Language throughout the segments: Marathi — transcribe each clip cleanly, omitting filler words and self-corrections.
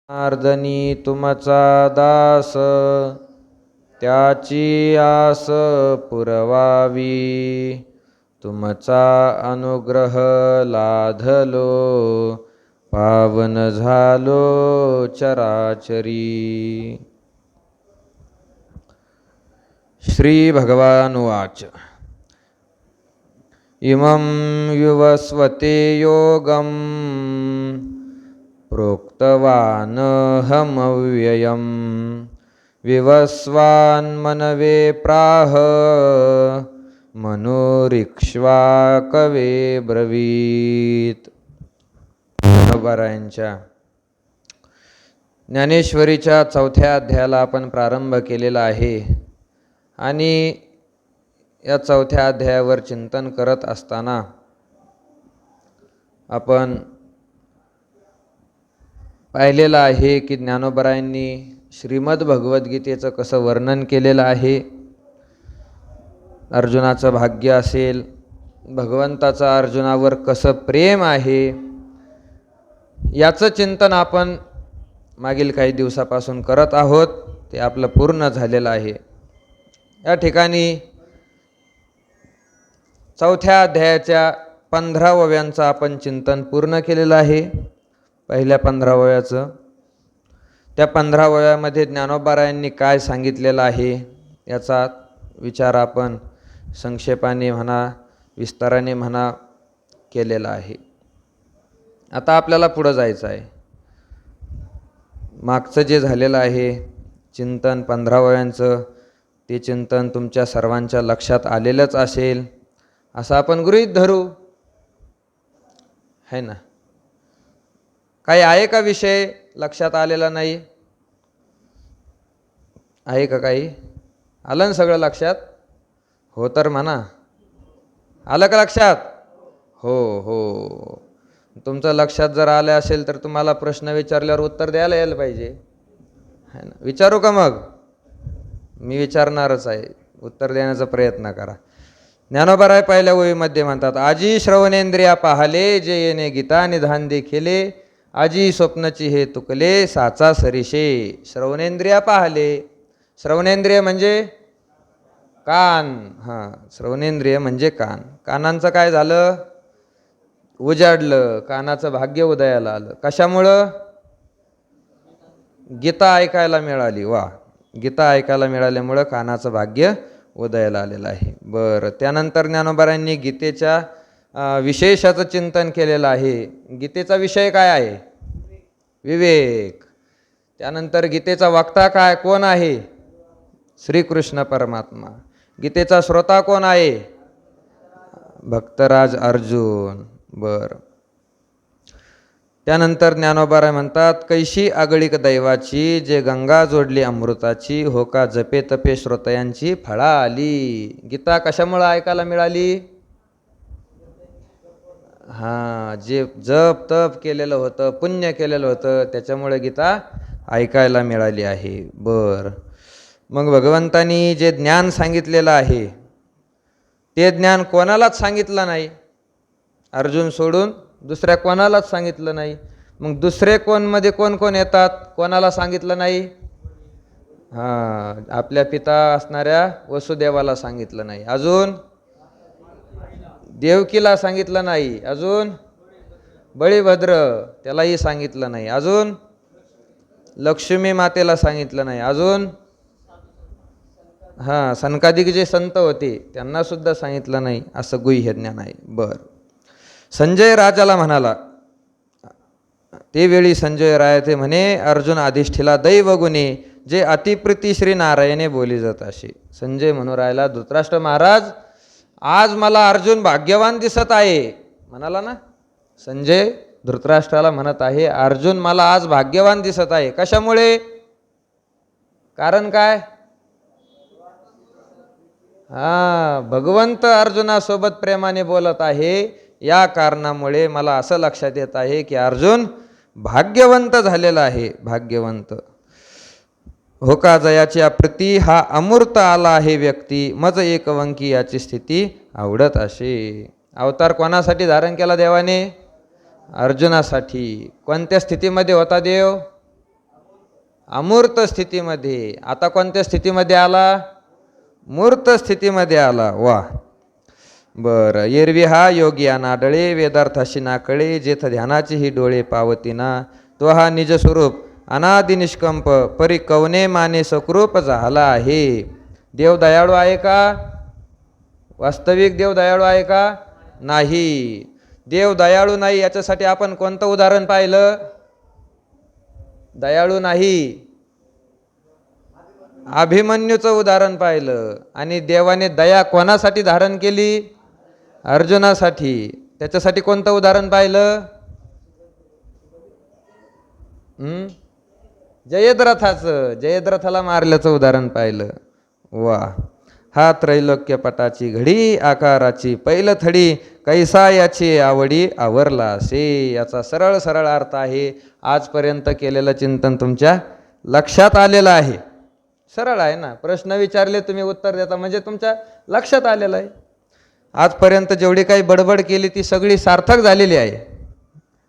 अर्धनी तुमचा दास, त्याची आस पुरवावी. तुमचा अनुग्रह लाधलो, पावन झालो चराचरी. श्री भगवान उवाच. इमं विवस्वते योगं, प्रोक्तवानहमव्ययं. विवस्वान्मनवे प्राह, मनोरिक्ष्वाकवे ब्रवीत. ज्ञानोबारायांच्या ज्ञानेश्वरीच्या 4थ्या अध्यायाला आपण प्रारंभ केलेला आहे आणि या 4थ्या अध्यायावर चिंतन करत असताना आपण पाहिलेलं आहे की ज्ञानोबारायांनी श्रीमद भगवद्गीतेचं कसं वर्णन केलेलं आहे. अर्जुनाचं भाग्य असेल, भगवंताचं अर्जुनावर कसं प्रेम आहे, याचं चिंतन आपण मागील काही दिवसापासून करत आहोत. ते आपलं पूर्ण झालेलं आहे. या ठिकाणी 4थ्या अध्यायाच्या 15 ओव्यांचं आपण चिंतन पूर्ण केलेलं आहे. पहिल्या 15 ओव्याचं, त्या 15 ओव्यामध्ये ज्ञानोबारायांनी काय सांगितलेलं आहे याचा विचार आपण संक्षेपाने म्हणा, विस्ताराने म्हणा केलेला आहे. आता आपल्याला पुढं जायचं आहे. मागचं जे झालेलं आहे चिंतन 15 ओव्यांचं, ते चिंतन तुमच्या सर्वांच्या लक्षात आलेलंच असेल असं आपण गृहीत धरू, है ना. काही आहे का विषय लक्षात आलेला नाही? आहे का काही? आलं ना सगळं लक्षात? हो तर म्हणा. आलं का लक्षात? हो हो. तुमचं लक्षात जर आलं असेल तर तुम्हाला प्रश्न विचारल्यावर उत्तर द्यायला यायला पाहिजे, है ना. विचारू का मग? मी विचारणारच आहे, उत्तर देण्याचा प्रयत्न करा. ज्ञानोबाराय पहिल्या ओळीमध्ये म्हणतात, आजी श्रवणेंद्रिया पाहले, जे येणे गीता निधान देखिले. आजी स्वप्नची हे तुकले, साचा सरीशे. श्रवणेंद्रिया पाहले. श्रवणेंद्रिय म्हणजे कान. हां, श्रवणेंद्रिय म्हणजे कान. कानांचं काय झालं? उजाडलं. कानाचं भाग्य उदयाला आलं. कशामुळं? गीता ऐकायला मिळाली. वा, गीता ऐकायला मिळाल्यामुळं कानाचं भाग्य उदयाला आलेलं आहे. बरं, त्यानंतर ज्ञानोबारायांनी गीतेच्या विशेषाचं चिंतन केलेलं आहे. गीतेचा विषय काय आहे? विवेक. त्यानंतर गीतेचा वक्ता काय, कोण आहे? श्रीकृष्ण परमात्मा. गीतेचा श्रोता कोण आहे? भक्तराज अर्जुन. बरं, त्यानंतर ज्ञानोबाराय म्हणतात, कैशी आगळीक दैवाची, जे गंगा जोडली अमृताची. हो का जपे तपे श्रोतयांची फळा आली. गीता कशामुळं ऐकायला मिळाली? हां, जे जप तप केलेलं होतं, पुण्य केलेलं होतं, त्याच्यामुळे गीता ऐकायला मिळाली आहे. बरं, मग भगवंतानी जे ज्ञान सांगितलेलं आहे ते ज्ञान कोणालाच सांगितलं नाही. अर्जुन सोडून दुसऱ्या कोणालाच सांगितलं नाही. मग दुसरे कोणमध्ये कोण कोण येतात? कोणाला सांगितलं नाही? हां, आपल्या पिता असणाऱ्या वसुदेवाला सांगितलं नाही. अजून देवकीला सांगितलं नाही. अजून बळीभद्र, त्यालाही सांगितलं नाही. अजून लक्ष्मी मातेला सांगितलं नाही. अजून हां, सनकादिक जे संत होते त्यांना सुद्धा सांगितलं नाही. असं गुह्य ज्ञान आहे. बरं, संजय राजाला म्हणाला, ते वेळी संजय राय ते म्हणे, अर्जुन अधिष्ठिला दैव गुणे, जे अतिप्रीती श्री नारायणे बोली जात असे. संजय म्हणू राहिला, धृतराष्ट्र महाराज, आज मला अर्जुन भाग्यवान दिसत आहे. म्हणाला ना संजय, धृतराष्ट्राला म्हणत आहे, अर्जुन मला आज भाग्यवान दिसत आहे. कशामुळे? कारण काय? भगवंत अर्जुनासोबत प्रेमाने बोलत आहे, या कारणामुळे मला असं लक्षात येत आहे की अर्जुन भाग्यवंत झालेला आहे. भाग्यवंत. हो का जयाची अप्रती, हा अमूर्त आला आहे व्यक्ती. मज एकवंकी याची स्थिती आवडत असे. अवतार कोणासाठी धारण केला देवाने? अर्जुनासाठी. कोणत्या स्थितीमध्ये होता देव? अमूर्त स्थितीमध्ये. आता कोणत्या स्थितीमध्ये आला? मूर्त स्थितीमध्ये आला. वा, बरं. एरवी हा योगी अनाडळे, वेदार्थाशी नाकळे, जेथ ध्यानाची ही डोळे पावतीना, तो हा निज स्वरूप अनादि निष्कंप, परी कवने माने सकृप झाला आहे. देव दयाळू आहे का? वास्तविक देव दयाळू आहे का? नाही. देव दयाळू नाही याच्यासाठी आपण कोणतं उदाहरण पाहिलं? दयाळू नाही, अभिमन्यूचं उदाहरण पाहिलं. आणि देवाने दया कोणासाठी धारण केली? अर्जुनासाठी. त्याच्यासाठी कोणतं उदाहरण पाहिलं? जयद्रथाचं. जयद्रथाला मारल्याचं उदाहरण पाहिलं. वा. हा त्रैलोक्यपटाची घडी, आकाराची पैलथडी, कैसा याची आवडी आवरला असे. याचा सरळ सरळ अर्थ आहे. आजपर्यंत केलेलं चिंतन तुमच्या लक्षात आलेलं आहे. सरळ आहे ना. प्रश्न विचारले, तुम्ही उत्तर देता म्हणजे तुमच्या लक्षात आलेलं आहे. आजपर्यंत जेवढी काही बडबड केली ती सगळी सार्थक झालेली आहे.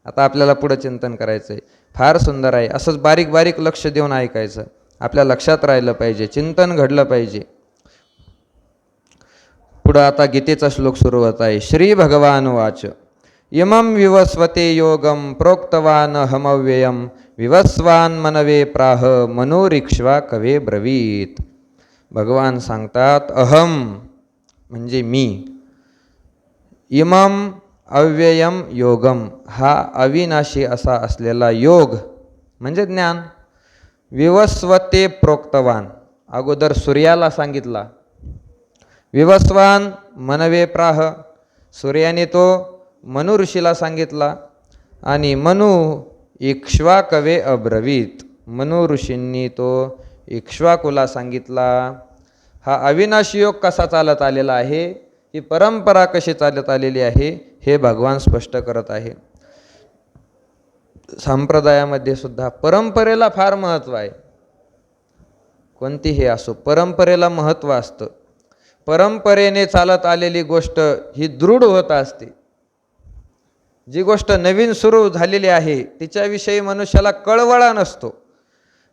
आता आपल्याला पुढं चिंतन करायचं आहे. फार सुंदर आहे. असंच बारीक बारीक लक्ष देऊन ऐकायचं. आपल्या लक्षात राहिलं पाहिजे, चिंतन घडलं पाहिजे. पुढं आता गीतेचा श्लोक सुरू होत आहे. श्री भगवान वाच. इमं विवस्वते योगम प्रोक्तवान हमव्ययम विवस्वान मनवे प्राह मनोरिक्ष्वा कवे ब्रवीत. भगवान सांगतात, अहम म्हणजे मी, इमं अव्ययम योगम हा अविनाशी असा असलेला योग म्हणजे ज्ञान, विवस्वते प्रोक्तवान अगोदर सूर्याला सांगितला, विवस्वान मनवे प्राह सूर्याने तो मनु ऋषीला सांगितला, आणि मनु इक्ष्वाकवे अब्रवीत मनु ऋषींनी तो इक्ष्वाकुला सांगितला. हा अविनाशी योग कसा चालत आलेला आहे, ही परंपरा कशी चालत आलेली आहे, हे भगवान स्पष्ट करत आहे. संप्रदायामध्ये सुद्धा परंपरेला फार महत्त्व आहे. कोणतीही असो, परंपरेला महत्त्व असतं. परंपरेने चालत आलेली गोष्ट ही दृढ होत असते. जी गोष्ट नवीन सुरू झालेली आहे तिच्याविषयी मनुष्याला कळवळा नसतो,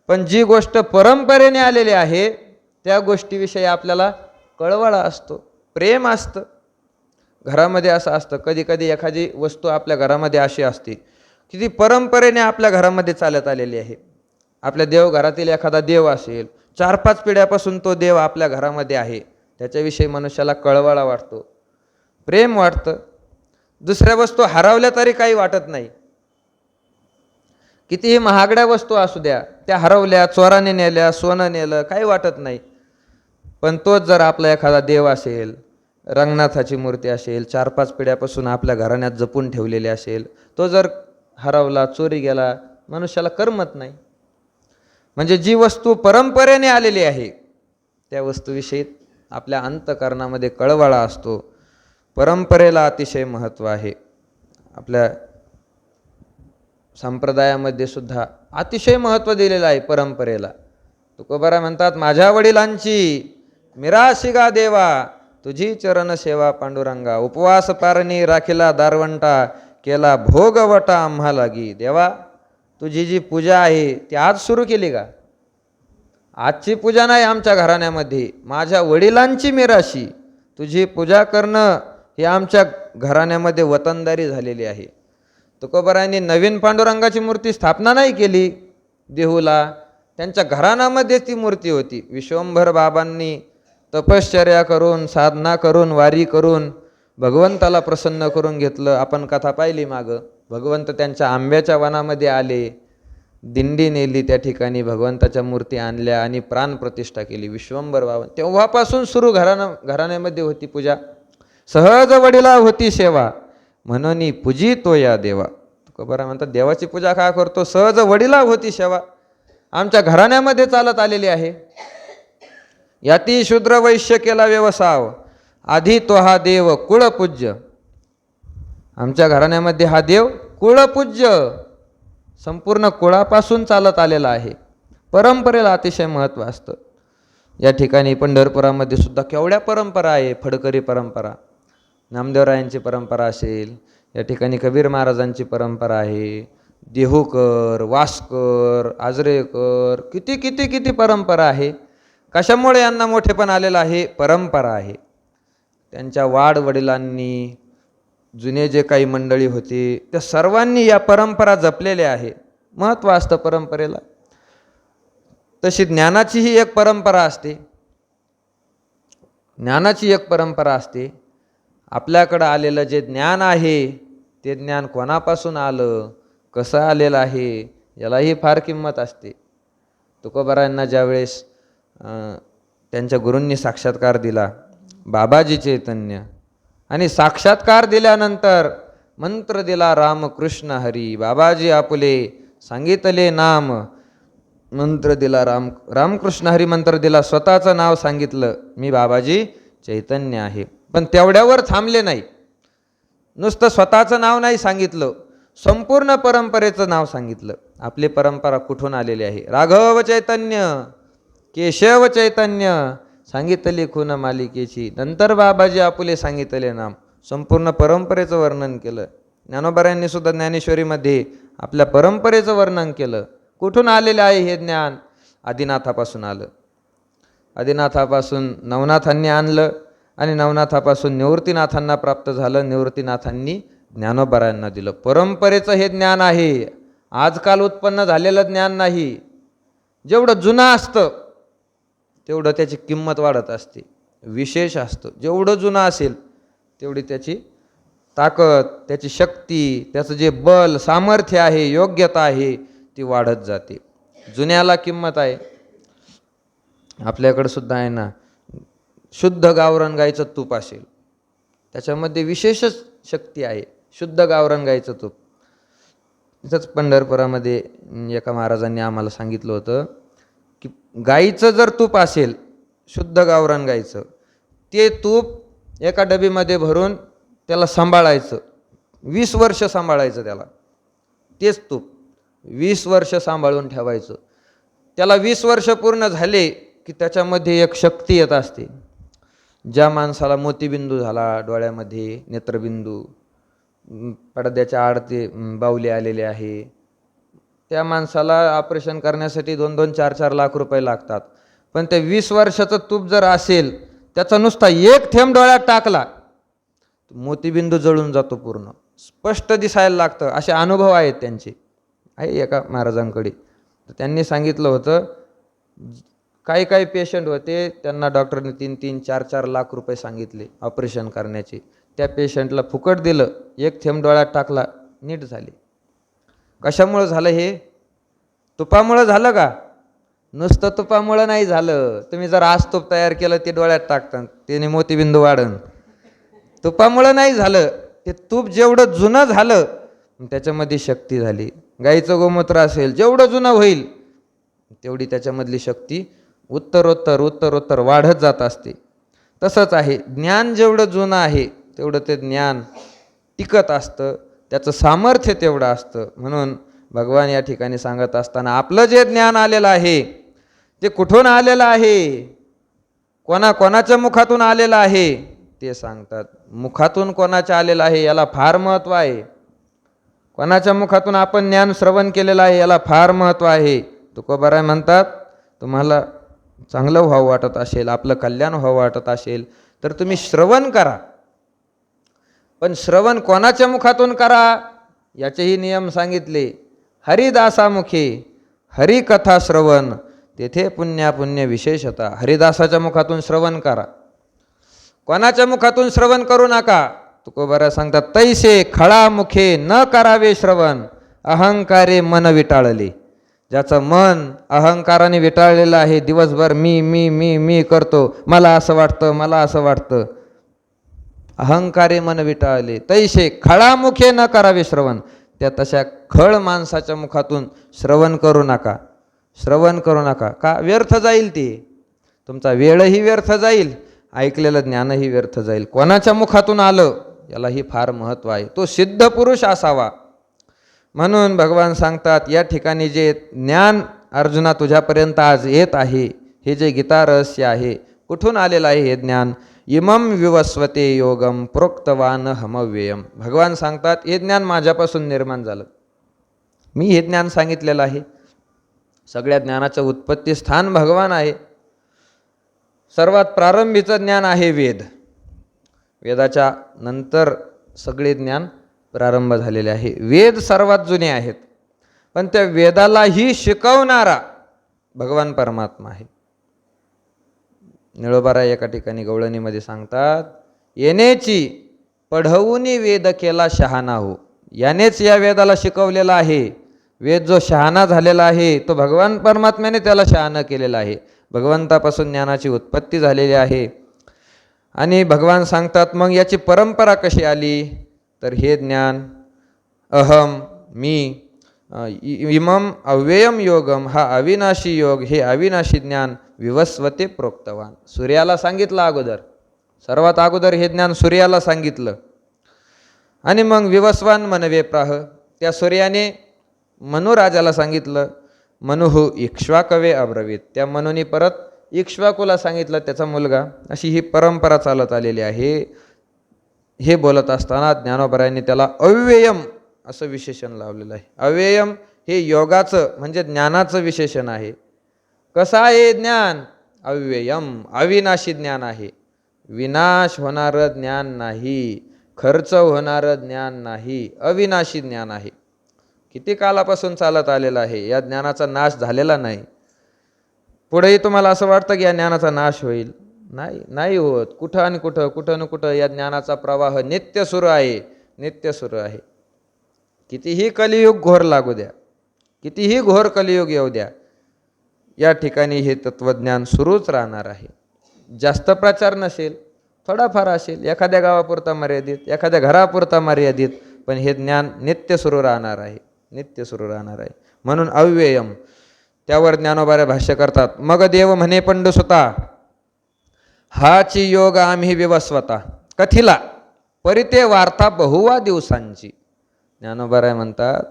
पण जी गोष्ट परंपरेने आलेली आहे त्या गोष्टीविषयी आपल्याला कळवळा असतो, प्रेम असतं. घरामध्ये असं असतं, कधी कधी एखादी वस्तू आपल्या घरामध्ये अशी असते की ती परंपरेने आपल्या घरामध्ये चालत आलेली आहे. आपल्या देवघरातील एखादा देव असेल, 4-5 पिढ्यापासून तो देव आपल्या घरामध्ये आहे, त्याच्याविषयी मनुष्याला कळवळा वाटतो, प्रेम वाटतं. दुसऱ्या वस्तू हरवल्या तरी काही वाटत नाही. कितीही महागड्या वस्तू असू द्या, त्या हरवल्या, चोराने नेल्या, सोनं नेलं, काही वाटत नाही. पण तोच जर आपला एखादा देव असेल, रंगनाथाची मूर्ती असेल, 4-5 पिढ्यापासून आपल्या घराण्यात जपून ठेवलेली असेल, तो जर हरवला, चोरी गेला, मनुष्याला करमत नाही. म्हणजे जी वस्तू परंपरेने आलेली आहे त्या वस्तूविषयी आपल्या अंतःकरणामध्ये कळवळा असतो. परंपरेला अतिशय महत्त्व आहे. आपल्या संप्रदायामध्ये सुद्धा अतिशय महत्त्व दिलेलं आहे परंपरेला. तुकोबारा म्हणतात, माझ्या वडिलांची मिराशिगा देवा, तुझी चरण सेवा पांडुरंगा, उपवास पारणी राखिला दारवंटा, केला भोगवटा आम्हा लागी. देवा, तुझी जी पूजा आहे ती आज सुरू केली का? आजची पूजा नाही आमच्या घराण्यामध्ये, माझ्या वडिलांची मिराशी तुझी पूजा करणं ही आमच्या घराण्यामध्ये वतनदारी झालेली आहे. तुकोबारायांनी नवीन पांडुरंगाची मूर्ती स्थापना नाही केली देहूला, त्यांच्या घराण्यामध्ये ती मूर्ती होती. विश्वंभर बाबांनी तपश्चर्या करून, साधना करून, वारी करून भगवंताला प्रसन्न करून घेतलं. आपण कथा पाहिली मागं. भगवंत त्यांच्या आंब्याच्या वनामध्ये आले, दिंडी नेली, त्या ठिकाणी भगवंताच्या मूर्ती आणल्या आणि प्राणप्रतिष्ठा केली विश्वंभर बाबा. तेव्हापासून सुरू घराण्यामध्ये होती पूजा. सहज वडिला होती सेवा, म्हणून पूजितो या देवा. तुकोबारा म्हणतात, देवाची पूजा का करतो? सहज वडिला होती सेवा, आमच्या घराण्यामध्ये चालत आलेली आहे. याती शूद्र वैश्य केला व्यवसाव, आधी तो हा देव कुळपूज्य. आमच्या घराण्यामध्ये हा देव कुळपूज्य, संपूर्ण कुळापासून चालत आलेला आहे. परंपरेला अतिशय महत्त्व असतं. या ठिकाणी पंढरपुरामध्ये सुद्धा केवढ्या परंपरा आहे. फडकरी परंपरा, नामदेवरायांची परंपरा असेल, या ठिकाणी कबीर महाराजांची परंपरा आहे, देहूकर, वास्कर, आजरेकर, किती किती किती परंपरा आहे. कशामुळे यांना मोठेपण आलेलं आहे? परंपरा आहे. त्यांच्या वाडवडिलांनी, जुने जे काही मंडळी होते त्या सर्वांनी या परंपरा जपलेल्या आहे. महत्त्व असतं परंपरेला. तशी ज्ञानाचीही एक परंपरा असते. ज्ञानाची एक परंपरा असते. आपल्याकडं आलेलं जे ज्ञान आहे ते ज्ञान कोणापासून आलं, कसं आलेलं आहे, यालाही फार किंमत असते. तुकोबारायांना ज्यावेळेस त्यांच्या गुरूंनी साक्षात्कार दिला, बाबाजी चैतन्य, आणि साक्षात्कार दिल्यानंतर मंत्र दिला रामकृष्ण हरी, बाबाजी आपुले सांगितले नाम, मंत्र दिला रामकृष्ण हरी मंत्र दिला, स्वतःचं नाव सांगितलं, मी बाबाजी चैतन्य आहे. पण तेवढ्यावर थांबले नाही. नुसतं स्वतःचं नाव नाही सांगितलं, संपूर्ण परंपरेचं नाव सांगितलं. आपली परंपरा कुठून आलेली आहे? राघव चैतन्य, केशव चैतन्य, सांगितली खून मालिकेची. नंतर बाबाजी आपुले सांगितले नाम. संपूर्ण परंपरेचं वर्णन केलं. ज्ञानोबारायांनी सुद्धा ज्ञानेश्वरीमध्ये आपल्या परंपरेचं वर्णन केलं. कुठून आलेलं आहे हे ज्ञान? आदिनाथापासून आलं. आदिनाथापासून नवनाथांनी आणलं आणि नवनाथापासून निवृत्तीनाथांना प्राप्त झालं. निवृत्तीनाथांनी ज्ञानोबारायांना दिलं. परंपरेचं हे ज्ञान आहे, आजकाल उत्पन्न झालेलं ज्ञान नाही. जेवढं जुनं असतं तेवढं त्याची किंमत वाढत असते, विशेष असतं. जेवढं जुनं असेल तेवढी त्याची ताकद, त्याची शक्ती, त्याचं जे बल, सामर्थ्य आहे, योग्यता आहे ती वाढत जाते. जुन्याला किंमत आहे. आपल्याकडं सुद्धा आहे ना, शुद्ध गावरान गाईचं तूप असेल, त्याच्यामध्ये विशेषच शक्ती आहे. शुद्ध गावरान गाईचं तूप. तिथंच पंढरपुरामध्ये एका महाराजांनी आम्हाला सांगितलं होतं की गाईचं जर तूप असेल, शुद्ध गावरान गाईचं, ते तूप एका डबीमध्ये भरून त्याला सांभाळायचं, 20 वर्ष सांभाळायचं त्याला. तेच तूप 20 वर्ष सांभाळून ठेवायचं. त्याला 20 वर्ष पूर्ण झाले की त्याच्यामध्ये एक शक्ती येत असते. ज्या माणसाला मोतीबिंदू झाला डोळ्यामध्ये, नेत्रबिंदू, पडद्याच्या आड ते बावले आलेले आहे, त्या माणसाला ऑपरेशन करण्यासाठी 2-2, 4-4 लाख रुपये लागतात. पण ते 20 वर्षाचं तूप जर असेल, त्याचा नुसता एक थेंब डोळ्यात टाकला, मोतीबिंदू जळून जातो, पूर्ण स्पष्ट दिसायला लागतं. असे अनुभव आहेत त्यांचे. आहे एका महाराजांकडे. तर त्यांनी सांगितलं होतं, काही काही पेशंट होते, त्यांना डॉक्टरने 3-3, 4-4 लाख रुपये सांगितले ऑपरेशन करण्याचे. त्या पेशंटला फुकट दिलं, एक थेंब डोळ्यात टाकला, नीट झाले. कशामुळं झालं हे? तुपामुळं झालं का? नुसतं तुपामुळं नाही झालं. तुम्ही जर आज तूप तयार केलं, ते डोळ्यात टाकतात, त्याने मोतीबिंदू वाढन. तुपामुळं नाही झालं. ते तूप जेवढं जुनं झालं त्याच्यामध्ये शक्ती झाली. गाईचं गोमूत्र असेल, जेवढं जुनं होईल तेवढी त्याच्यामधली शक्ती उत्तरोत्तर वाढत जात असते. तसंच आहे, ज्ञान जेवढं जुनं आहे तेवढं ते ज्ञान टिकत असतं, त्याचं सामर्थ्य तेवढं असतं. म्हणून भगवान या ठिकाणी सांगत असताना आपलं जे ज्ञान आलेलं आहे ते कुठून आलेलं आहे, कोणाच्या मुखातून आलेलं आहे ते सांगतात. मुखातून कोणाच्या आलेलं आहे याला फार महत्त्व आहे. कोणाच्या मुखातून आपण ज्ञान श्रवण केलेलं आहे याला फार महत्त्व आहे. तुकोबाराय म्हणतात, तुम्हाला चांगलं व्हावं वाटत असेल, आपलं कल्याण व्हावं वाटत असेल तर तुम्ही श्रवण करा. पण श्रवण कोणाच्या मुखातून करा याचेही नियम सांगितले. हरिदासामुखे हरिकथा श्रवण, तेथे पुण्य विशेषता. हरिदासाच्या मुखातून श्रवण करा, कोणाच्या मुखातून श्रवण करू नका. तुकोबाराय सांगतात, तैसे खळामुखे न करावे श्रवण, अहंकारे मन विटाळले. ज्याचं मन अहंकाराने विटाळलेलं आहे, दिवसभर मी मी मी मी करतो, मला असं वाटतं, मला असं वाटतं, अहंकारे मन विटाळले. तैसे खळामुखे न करावे श्रवण, त्या तशा खळ माणसाच्या मुखातून श्रवण करू नका. श्रवण करू नका का? व्यर्थ जाईल ते. तुमचा वेळही व्यर्थ जाईल, ऐकलेलं ज्ञानही व्यर्थ जाईल. कोणाच्या मुखातून आलं यालाही फार महत्त्व आहे. तो सिद्ध पुरुष असावा. म्हणून भगवान सांगतात, या ठिकाणी जे ज्ञान अर्जुना तुझ्यापर्यंत आज येत आहे, हे जे गीता रहस्य आहे, कुठून आलेलं आहे हे ज्ञान? इमं विवस्वते योगम प्रोक्तवान हमव्ययम. भगवान सांगतात, हे ज्ञान माझ्यापासून निर्माण झालं. मी हे ज्ञान सांगितलेलं आहे. सगळ्या ज्ञानाचं उत्पत्ती स्थान भगवान आहे. सर्वात प्रारंभीचं ज्ञान आहे वेद. वेदाच्या नंतर सगळे ज्ञान प्रारंभ झालेले आहे. वेद सर्वात जुने आहेत, पण त्या वेदालाही शिकवणारा भगवान परमात्मा आहे. निळोबाराय एका ठिकाणी गवळणीमध्ये सांगतात, येनेची पढवूनी वेद केला शहाणा हो. यानेच या वेदाला शिकवलेला आहे. वेद जो शहाणा झालेला आहे तो भगवान परमात्म्याने त्याला शहाणा केलेला आहे. भगवंतापासून ज्ञानाची उत्पत्ती झालेली आहे. आणि भगवान सांगतात मग याची परंपरा कशी आली, तर हे ज्ञान अहम मी इमम अव्ययम योगम, हा अविनाशी योग, हे अविनाशी ज्ञान विवस्वते प्रोक्तवान. सूर्याला सांगितलं अगोदर, सर्वात अगोदर हे ज्ञान सूर्याला सांगितलं. आणि मग विवस्वान मनवे प्राह, त्या सूर्याने मनुराजाला सांगितलं. मनुहू इक्ष्वाकवे अब्रवीत, त्या मनुनी परत इक्ष्वाकूला सांगितलं, त्याचा मुलगा. अशी ही परंपरा चालत आलेली आहे. हे बोलत असताना ज्ञानोबरायांनी त्याला अव्ययम असं विशेषण लावलेलं आहे. अव्ययम हे योगाचं म्हणजे ज्ञानाचं विशेषण आहे. कसं आहे ज्ञान? अव्ययम, अविनाशी ज्ञान आहे. विनाश होणारं ज्ञान नाही, खर्च होणारं ज्ञान नाही, अविनाशी ज्ञान आहे. किती कालापासून चालत आलेलं आहे. या ज्ञानाचा नाश झालेला नाही. पुढेही तुम्हाला असं वाटतं की या ज्ञानाचा नाश होईल? नाही होत. कुठं आणि कुठं न कुठं या ज्ञानाचा प्रवाह नित्य सुरू आहे, नित्य सुरू आहे. कितीही कलियुग घोर लागू द्या, कितीही घोर कलियुग येऊ द्या, या ठिकाणी हे तत्त्वज्ञान सुरूच राहणार आहे. जास्त प्रचार नसेल, थोडाफार असेल, एखाद्या गावापुरता मर्यादित, एखाद्या घरापुरता मर्यादित, पण हे ज्ञान नित्य सुरू राहणार आहे, नित्य सुरू राहणार आहे. म्हणून अव्ययम. त्यावर ज्ञानोबारे भाष्य करतात, मग देव म्हणे पंडुसुता, हाची योग आम्ही विवस्वता. कथिला परिते वार्ता बहुवा दिवसांची. ज्ञानोबाराय म्हणतात,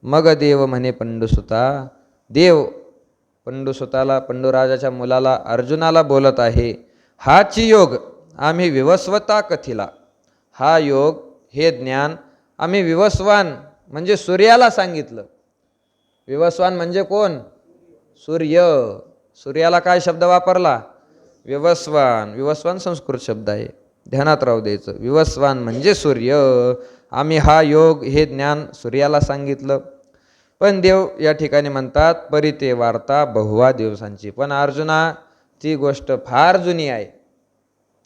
मग देव म्हणे पंडुसुता, देव पंडुसुताला, पंडुराजाच्या मुलाला अर्जुनाला बोलत आहे, हाची योग आम्ही विवस्वता कथिला. हा योग, हे ज्ञान आम्ही विवस्वान म्हणजे सूर्याला सांगितलं. विवस्वान म्हणजे कोण? सूर्य. सूर्याला काय शब्द वापरला? विवस्वान. विवस्वान संस्कृत शब्द आहे, ध्यानात राहू द्यायचं. विवस्वान म्हणजे सूर्य. आम्ही हा योग, हे ज्ञान सूर्याला सांगितलं. पण देव या ठिकाणी म्हणतात, परिते वार्ता बहुवा दिवसांची. पण अर्जुना, ती गोष्ट फार जुनी आहे.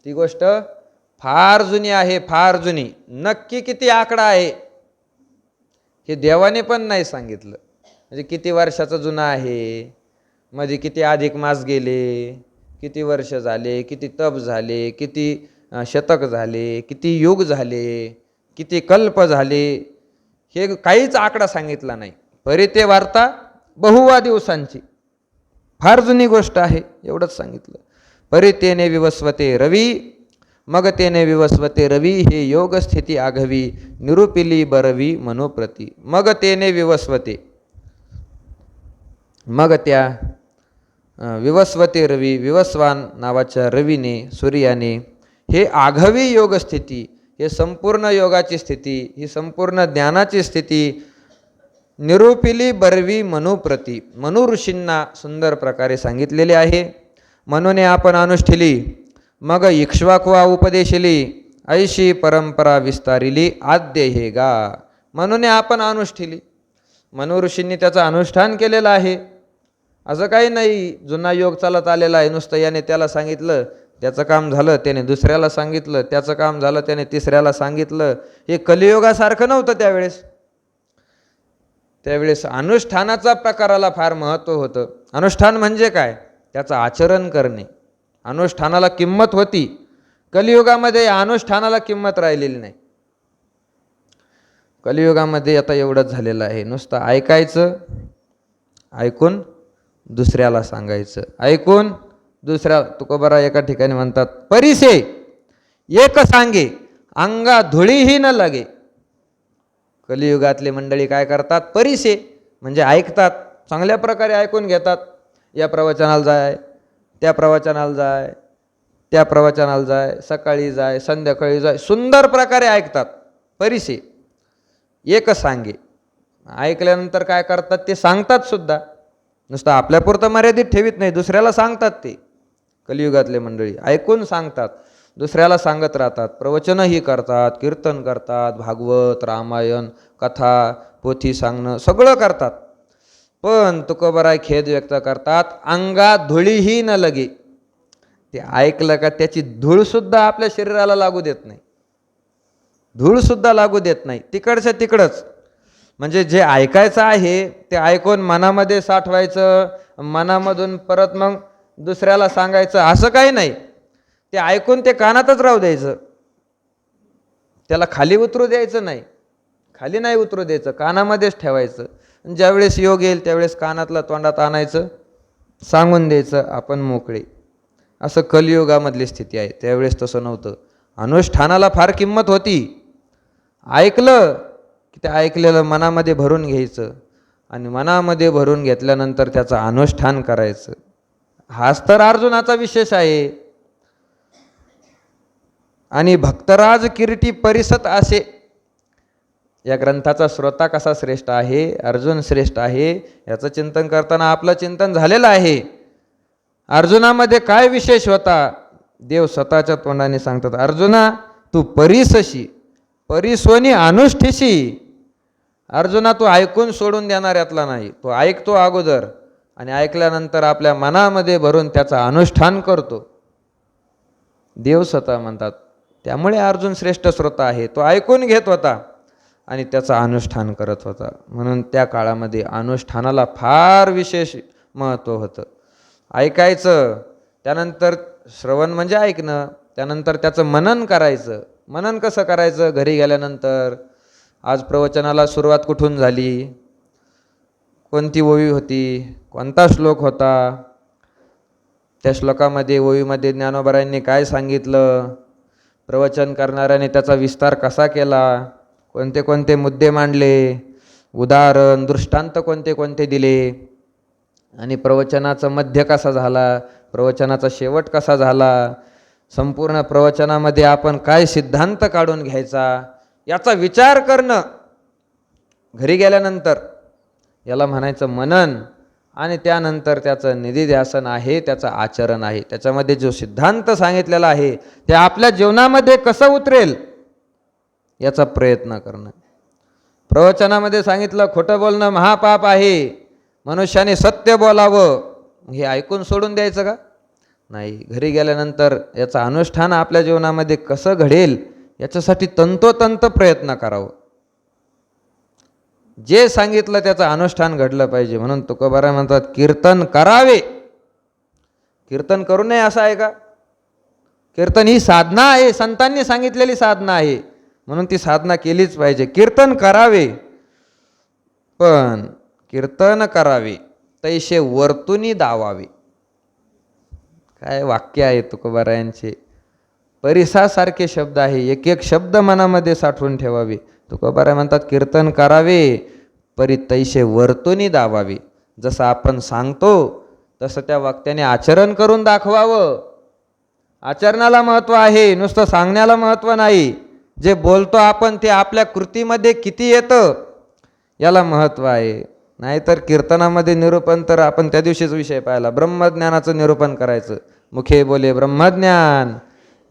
ती गोष्ट फार जुनी आहे, फार जुनी. नक्की किती आकडा आहे हे देवाने पण नाही सांगितलं. म्हणजे किती वर्षाचा जुना आहे, मध्ये किती अधिक मास गेले, किती वर्ष झाले, किती तप झाले, किती शतक झाले, किती युग झाले, किती कल्प झाले, हे काहीच आकडा सांगितला नाही. परिते वार्ता बहुवा दिवसांची, फार जुनी गोष्ट आहे, एवढंच सांगितलं. परितेने विवस्वते रवी, मग तेने विवस्वते रवी, हे योग स्थिती आघवी, निरूपिली बरवी मनोप्रती. मग तेने विवस्वते, मग त्या विवस्वते रवी, विवस्वान नावाच्या रवीने, सूर्याने, हे आघवी योग स्थिती, हे संपूर्ण योगाची स्थिती, ही संपूर्ण ज्ञानाची स्थिती, निरूपिली बरवी मनुप्रती, मनु ऋषींना सुंदर प्रकारे सांगितलेले आहे. मनूने आपण अनुष्ठिली, मग इक्ष्वाकुवा उपदेशिली, ऐशी परंपरा विस्तारिली आद्य हे गा. मनूने आपण अनुष्ठिली, मनु ऋषींनी त्याचं अनुष्ठान केलेलं आहे. असं काही नाही जुना योग चालत आलेला आहे, नुसतं याने त्याला सांगितलं, त्याचं काम झालं, त्याने दुसऱ्याला सांगितलं, त्याचं काम झालं, त्याने तिसऱ्याला सांगितलं. हे कलियुगासारखं नव्हतं त्यावेळेस. त्यावेळेस अनुष्ठानाचा प्रकाराला फार महत्त्व होतं. अनुष्ठान म्हणजे काय? त्याचं आचरण करणे. अनुष्ठानाला किंमत होती. कलियुगामध्ये अनुष्ठानाला किंमत राहिलेली नाही. कलियुगामध्ये आता एवढंच झालेलं आहे, नुसतं ऐकायचं, ऐकून दुसऱ्याला सांगायचं, ऐकून दुसऱ्या. तुकोबारा एका ठिकाणी म्हणतात, परिसे एक सांगे अंगा धुळीही न लागे. कलियुगातले मंडळी काय करतात? परिसे म्हणजे ऐकतात, चांगल्या प्रकारे ऐकून घेतात. या प्रवचनाला जाय, त्या प्रवचनाला जाय, त्या प्रवचनाला जाय, सकाळी जाय, संध्याकाळी जाय, सुंदर प्रकारे ऐकतात. परिसे एक सांगे ऐकल्यानंतर काय करतात ते सांगतात सुद्धा, नुसतं आपल्यापुरतं मर्यादित ठेवीत नाही, दुसऱ्याला सांगतात. ते कलियुगातले मंडळी ऐकून सांगतात, दुसऱ्याला सांगत राहतात, प्रवचनही करतात, कीर्तन करतात, भागवत रामायण कथा पोथी सांगणं सगळं करतात. पण तुकोबराय खेद व्यक्त करतात, अंगात धुळीही न लगे. ते ऐकलं का त्याची धूळसुद्धा आपल्या शरीराला लागू देत नाही, धूळसुद्धा लागू देत नाही, तिकडच्या तिकडंच. म्हणजे जे ऐकायचं आहे ते ऐकून मनामध्ये साठवायचं, मनामधून परत मग दुसऱ्याला सांगायचं असं काही नाही. ते ऐकून ते कानातच राहू द्यायचं, त्याला खाली उतरू द्यायचं नाही, खाली नाही उतरू द्यायचं, कानामध्येच ठेवायचं. ज्यावेळेस योग येईल त्यावेळेस कानातलं तोंडात आणायचं, सांगून द्यायचं, आपण मोकळे. असं कलियुगामधली स्थिती आहे. त्यावेळेस तसं नव्हतं. अनुष्ठानाला फार किंमत होती. ऐकलं की ते ऐकलेलं मनामध्ये भरून घ्यायचं आणि मनामध्ये भरून घेतल्यानंतर त्याचं अनुष्ठान करायचं. हाच तर अर्जुनाचा विशेष आहे. आणि भक्तराज किरीटी परिसत असे, या ग्रंथाचा श्रोता कसा श्रेष्ठ आहे, अर्जुन श्रेष्ठ आहे, याचं चिंतन करताना आपलं चिंतन झालेलं आहे. अर्जुनामध्ये काय विशेष होता, देव स्वतःच्या तोंडाने सांगतात, अर्जुना तू परिसशी, परिस्वनी अनुष्ठिशी. अर्जुना तू ऐकून सोडून देणार यातला नाही, तो ऐकतो अगोदर आणि ऐकल्यानंतर आपल्या मनामध्ये भरून त्याचं अनुष्ठान करतो. देव स्वतः म्हणतात. त्यामुळे अर्जुन श्रेष्ठ श्रोता आहे. तो ऐकून घेत होता आणि त्याचं अनुष्ठान करत होता. म्हणून त्या काळामध्ये अनुष्ठानाला फार विशेष महत्त्व होतं. ऐकायचं, त्यानंतर श्रवण म्हणजे ऐकणं, त्यानंतर त्याचं मनन करायचं. मनन कसं करायचं, घरी गेल्यानंतर आज प्रवचनाला सुरुवात कुठून झाली, कोणती ओवी होती, कोणता श्लोक होता, त्या श्लोकामध्ये ओवीमध्ये ज्ञानोबरायांनी काय सांगितलं, प्रवचन करणाऱ्याने त्याचा विस्तार कसा केला, कोणते कोणते मुद्दे मांडले, उदाहरण दृष्टांत कोणते कोणते दिले, आणि प्रवचनाचं मध्य कसा झाला, प्रवचनाचा शेवट कसा झाला, संपूर्ण प्रवचनामध्ये आपण काय सिद्धांत काढून घ्यायचा, याचा विचार करणं घरी गेल्यानंतर, याला म्हणायचं मनन. आणि त्यानंतर त्याचं निधिध्यासन आहे, त्याचं आचरण आहे. त्याच्यामध्ये जो सिद्धांत सांगितलेला आहे ते आपल्या जीवनामध्ये कसं उतरेल याचा प्रयत्न करणं. प्रवचनामध्ये सांगितलं खोटं बोलणं महापाप आहे, मनुष्याने सत्य बोलावं, हे ऐकून सोडून द्यायचं का? नाही. घरी गेल्यानंतर याचं अनुष्ठान आपल्या जीवनामध्ये कसं घडेल याच्यासाठी तंतोतंत प्रयत्न करावं. जे सांगितलं त्याचं अनुष्ठान घडलं पाहिजे. म्हणून तुकोबाराय म्हणतात कीर्तन करावे. कीर्तन करू नये असं आहे का? कीर्तन ही साधना आहे, संतांनी सांगितलेली साधना आहे, म्हणून ती साधना केलीच पाहिजे. कीर्तन करावे, पण कीर्तन करावे तैसे वर्तुनी दावावे. काय वाक्य आहे तुकोबारायांचे, परिसासारखे शब्द आहे. एक एक शब्द मनामध्ये साठवून ठेवावे. तुकोबाराय म्हणतात कीर्तन करावे परी तैसे वर्तुनी दावावे. जसं आपण सांगतो तसं त्या वाक्याने आचरण करून दाखवावं. आचरणाला महत्त्व आहे, नुसतं सांगण्याला महत्त्व नाही. जे बोलतो आपण ते आपल्या कृतीमध्ये किती येतं याला महत्त्व आहे. नाहीतर कीर्तनामध्ये निरूपण तर आपण त्या दिवशीच विषय पाहिला, ब्रह्मज्ञानाचं निरूपण करायचं. मुखे बोले ब्रह्मज्ञान,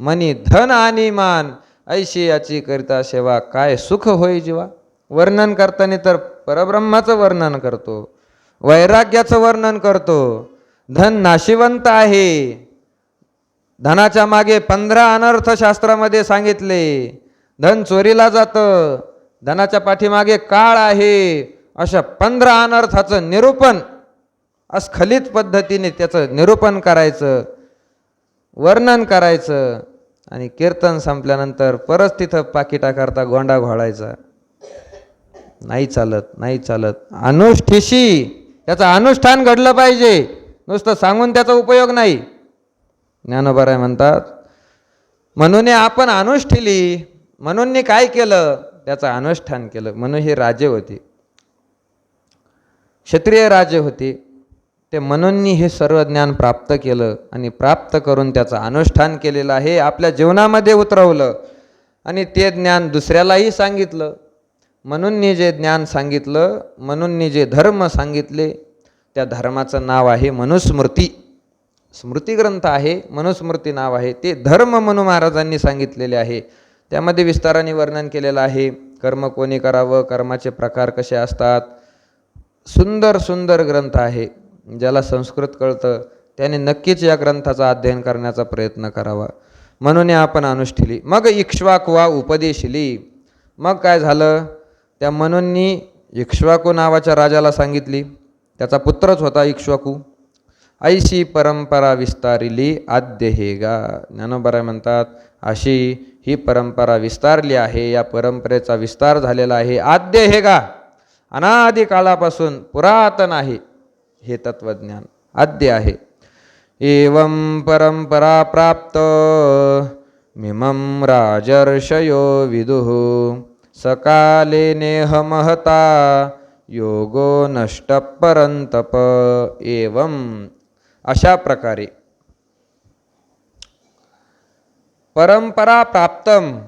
मनी धन आणि मान, ऐशी याची करिता सेवा, काय सुख होई जीवा. वर्णन करताना तर परब्रह्माचं वर्णन करतो, वैराग्याचं वर्णन करतो. धन नाशिवंत आहे, धनाच्या मागे 15 अनर्थ शास्त्रामध्ये सांगितले. धन चोरीला जातं, धनाच्या पाठीमागे काळ आहे, अशा 15 अनर्थाचं निरूपण अस्खलित पद्धतीने त्याचं निरूपण करायचं, वर्णन करायचं. आणि कीर्तन संपल्यानंतर परत तिथं पाकिटाकरता गोंडा घोळायचा. नाही चालत, नाही चालत. अनुष्ठिशी, त्याचं अनुष्ठान घडलं पाहिजे, नुसतं सांगून त्याचा उपयोग नाही. ज्ञानोबराय म्हणतात म्हणून आपण अनुष्ठिली. म्हणून काय केलं, त्याचं अनुष्ठान केलं. म्हणून हे राजे होते, क्षत्रिय राजे होते. ते म्हणून हे सर्व ज्ञान प्राप्त केलं आणि प्राप्त करून त्याचं अनुष्ठान केलेलं आहे, आपल्या जीवनामध्ये उतरवलं आणि ते ज्ञान दुसऱ्यालाही सांगितलं. म्हणून जे ज्ञान सांगितलं, म्हणून जे धर्म सांगितले, त्या धर्माचं नाव आहे मनुस्मृती. स्मृती ग्रंथ आहे, मनुस्मृती नाव आहे. ते धर्म मनु महाराजांनी सांगितलेले आहे. त्यामध्ये विस्ताराने वर्णन केलेलं आहे. कर्म कोणी करावं, कर्माचे प्रकार कसे असतात. सुंदर सुंदर ग्रंथ आहे. ज्याला संस्कृत कळतं त्याने नक्कीच या ग्रंथाचा अध्ययन करण्याचा प्रयत्न करावा. म्हणून आपण अनुष्ठिली. मग इक्ष्वाकुवा उपदेशिली. मग काय झालं, त्या मनूंनी इक्ष्वाकू नावाच्या राजाला सांगितली. त्याचा पुत्रच होता इक्ष्वाकू. ऐशी परंपरा विस्तारिली आद्य हे गा. ज्ञानोबा म्हणतात अशी ही परंपरा विस्तारली आहे. या परंपरेचा विस्तार झालेला आहे. आद्य हे गा, अनादि काळापासून पुरातन आहे हे तत्वज्ञान, आद्य आहे. एवं परंपरा प्राप्त मिमं राजर्षयो विदुः सकाले नेह महता योगो नष्ट परंतप. एवं अशा प्रकारे परंपरा प्राप्तम,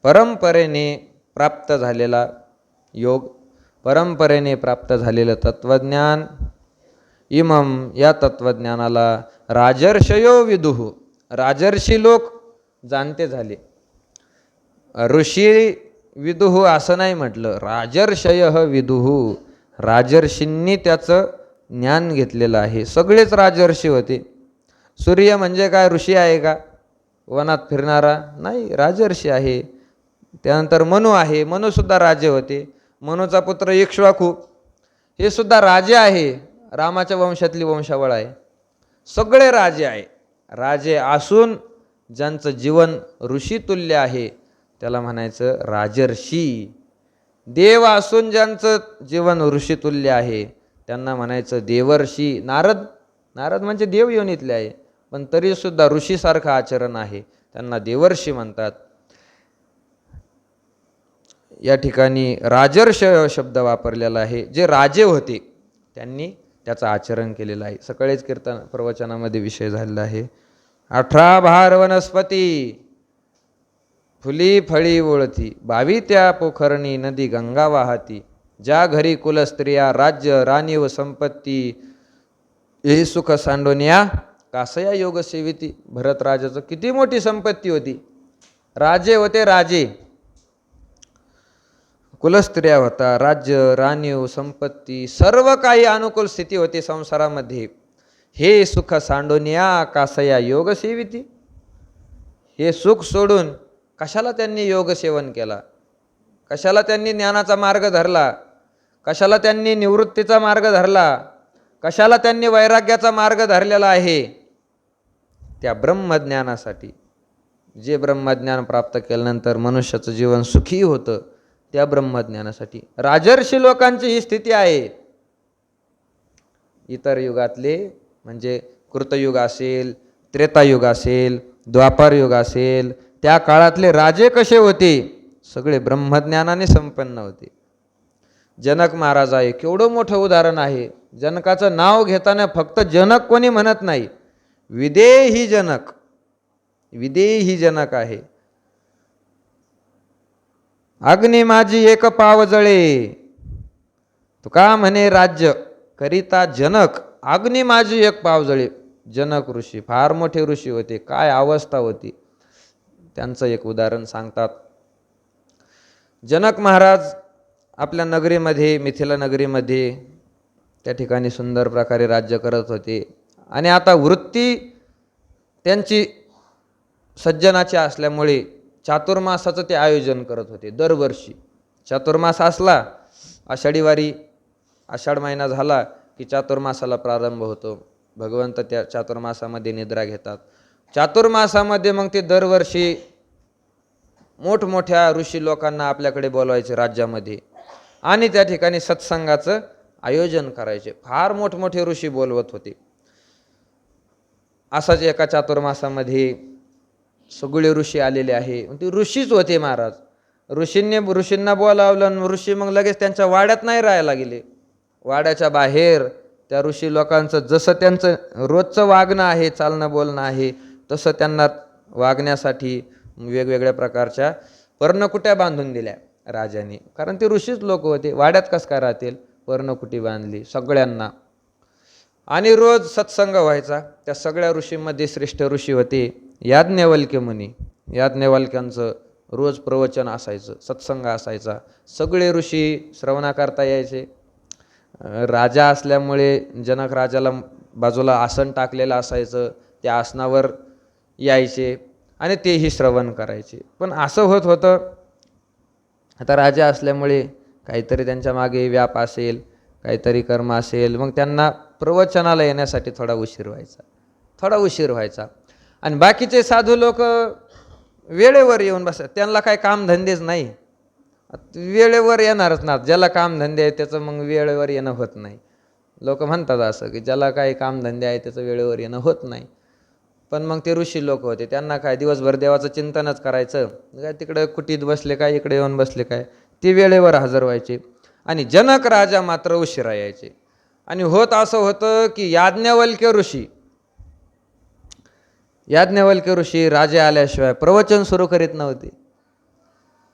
परंपरेने प्राप्त झालेला योग, परंपरेने प्राप्त झालेलं तत्वज्ञान. इमम या तत्वज्ञानाला राजर्षयो विदुः, राजर्षी लोक जाणते झाले. ऋषी विदुः असं नाही म्हटलं, राजर्षय विदुः, राजर्षींनी त्याचं ज्ञान घेतलेलं आहे. सगळेच राजर्षी होते. सूर्य म्हणजे काय ऋषी आहे का, वनात फिरणारा? नाही, राजर्षी आहे. त्यानंतर मनु आहे, मनुसुद्धा राजे होते. मनुचा पुत्र इक्ष्वाकू हे सुद्धा राजे आहे, रामाच्या वंशातली वंशावळ आहे. सगळे राजे आहे. राजे असून ज्यांचं जीवन ऋषीतुल्य आहे त्याला म्हणायचं राजर्षी. देव असून ज्यांचं जीवन ऋषीतुल्य आहे त्यांना म्हणायचं देवर्षी. नारद, नारद म्हणजे देव योनीतले आहे, पण तरीसुद्धा ऋषीसारखं आचरण आहे, त्यांना देवर्षी म्हणतात. या ठिकाणी राजर्ष शब्द वापरलेला आहे. जे राजे होते त्यांनी त्याचं आचरण केलेलं आहे. सकाळीच कीर्तन प्रवचनामध्ये विषय झालेला आहे. 18 भार वनस्पती फुली फळी ओळती, 22 त्या पोखरणी नदी गंगा वाहती, ज्या घरी कुलस्त्रिया राज्य राणी व संपत्ती, हे सुख सांडोनिया कासया योग सेविती. भरत राजाचं किती मोठी संपत्ती होती. राजे होते, राजे. कुलस्त्रिया होता, राज्य राणीव संपत्ती, सर्व काही अनुकूल स्थिती होती संसारामध्ये. हे सुख सांडोनिया कासया योग सेविती. हे सुख सोडून कशाला त्यांनी योग सेवन केला, कशाला त्यांनी ज्ञानाचा मार्ग धरला, कशाला त्यांनी निवृत्तीचा मार्ग धरला, कशाला त्यांनी वैराग्याचा मार्ग धरलेला आहे? त्या ब्रह्मज्ञानासाठी. जे ब्रह्मज्ञान प्राप्त केल्यानंतर मनुष्याचं जीवन सुखी होतं, त्या ब्रह्मज्ञानासाठी. राजर्षी लोकांची ही स्थिती आहे. इतर युगातले म्हणजे कृतयुग असेल, त्रेतायुग असेल, द्वापार युग असेल, त्या काळातले राजे कसे होते? सगळे ब्रह्मज्ञानाने संपन्न होते. जनक महाराज आहे, केवढं मोठं उदाहरण आहे. जनकाचं नाव घेताना फक्त जनक कोणी म्हणत नाही, विदेही जनक, विदेही जनक आहे. अग्नी माझी एक पाव जळे, तुका म्हणे राज्य करिता जनक, अग्नी माझी एक पाव जळे. जनक ऋषी फार मोठे ऋषी होते. काय अवस्था होती त्यांचं एक उदाहरण सांगतात. जनक महाराज आपल्या नगरीमध्ये, मिथिला नगरीमध्ये त्या ठिकाणी सुंदर प्रकारे राज्य करत होते. आणि आता वृत्ती त्यांची सज्जनाची असल्यामुळे चातुर्मासाचं ते आयोजन करत होते. दरवर्षी चातुर्मास असला, आषाढी वारी, आषाढ महिना झाला की चातुर्मासाला प्रारंभ होतो. भगवंत त्या चातुर्मासामध्ये निद्रा घेतात. चातुर्मासामध्ये मग ते दरवर्षी मोठमोठ्या ऋषी लोकांना आपल्याकडे बोलवायचे राज्यामध्ये आणि त्या ठिकाणी सत्संगाचं आयोजन करायचे. फार मोठमोठे ऋषी बोलवत होते. असाच एका चातुर्मासामध्ये सगळे ऋषी आलेले आहे. ते ऋषीच होते महाराज. ऋषींना बोलावलं, ऋषी मग लगेच त्यांच्या वाड्यात नाही राहायला गेले. वाड्याच्या बाहेर त्या ऋषी लोकांचं जसं त्यांचं रोजचं वागणं आहे, चालणं बोलणं आहे, तसं त्यांना वागण्यासाठी वेगवेगळ्या प्रकारच्या पर्णकुट्या बांधून दिल्या राजाने, कारण ते ऋषीच लोक होते, वाड्यात कसं काय राहतील, पर्णकुटी बांधली सगळ्यांना. आणि रोज सत्संग व्हायचा. त्या सगळ्या ऋषीमध्ये श्रेष्ठ ऋषी होते याज्ञवल्क्य मुनी. याज्ञवल्क्यांचं रोज प्रवचन असायचं, सत्संग असायचा, सगळे ऋषी श्रवणाकरता यायचे. राजा असल्यामुळे जनक राजाला बाजूला आसन टाकलेलं असायचं, त्या आसनावर यायचे आणि तेही श्रवण करायचे. पण असं होत होतं, आता राजा असल्यामुळे काहीतरी त्यांच्या मागे व्याप असेल, काहीतरी कर्म असेल, मग त्यांना प्रवचनाला येण्यासाठी थोडा उशीर व्हायचा. आणि बाकीचे साधू लोक वेळेवर येऊन बसतात, त्यांना काय कामधंदेच नाही, वेळेवर येणारच ना. ज्याला कामधंदे आहे त्याचं मग वेळेवर येणं होत नाही. लोक म्हणतात असं की ज्याला काही कामधंदे आहे त्याचं वेळेवर येणं होत नाही. पण मग ते ऋषी लोक होते, त्यांना काय दिवसभर देवाचं चिंतनच करायचं, काय तिकडे कुटीत बसले काय, इकडे येऊन बसले काय, ते वेळेवर हजर व्हायचे. आणि जनक राजा मात्र उशिरा यायचे. आणि होत असं होतं की याज्ञवल्क्य ऋषी राजे आल्याशिवाय प्रवचन सुरू करीत नव्हते.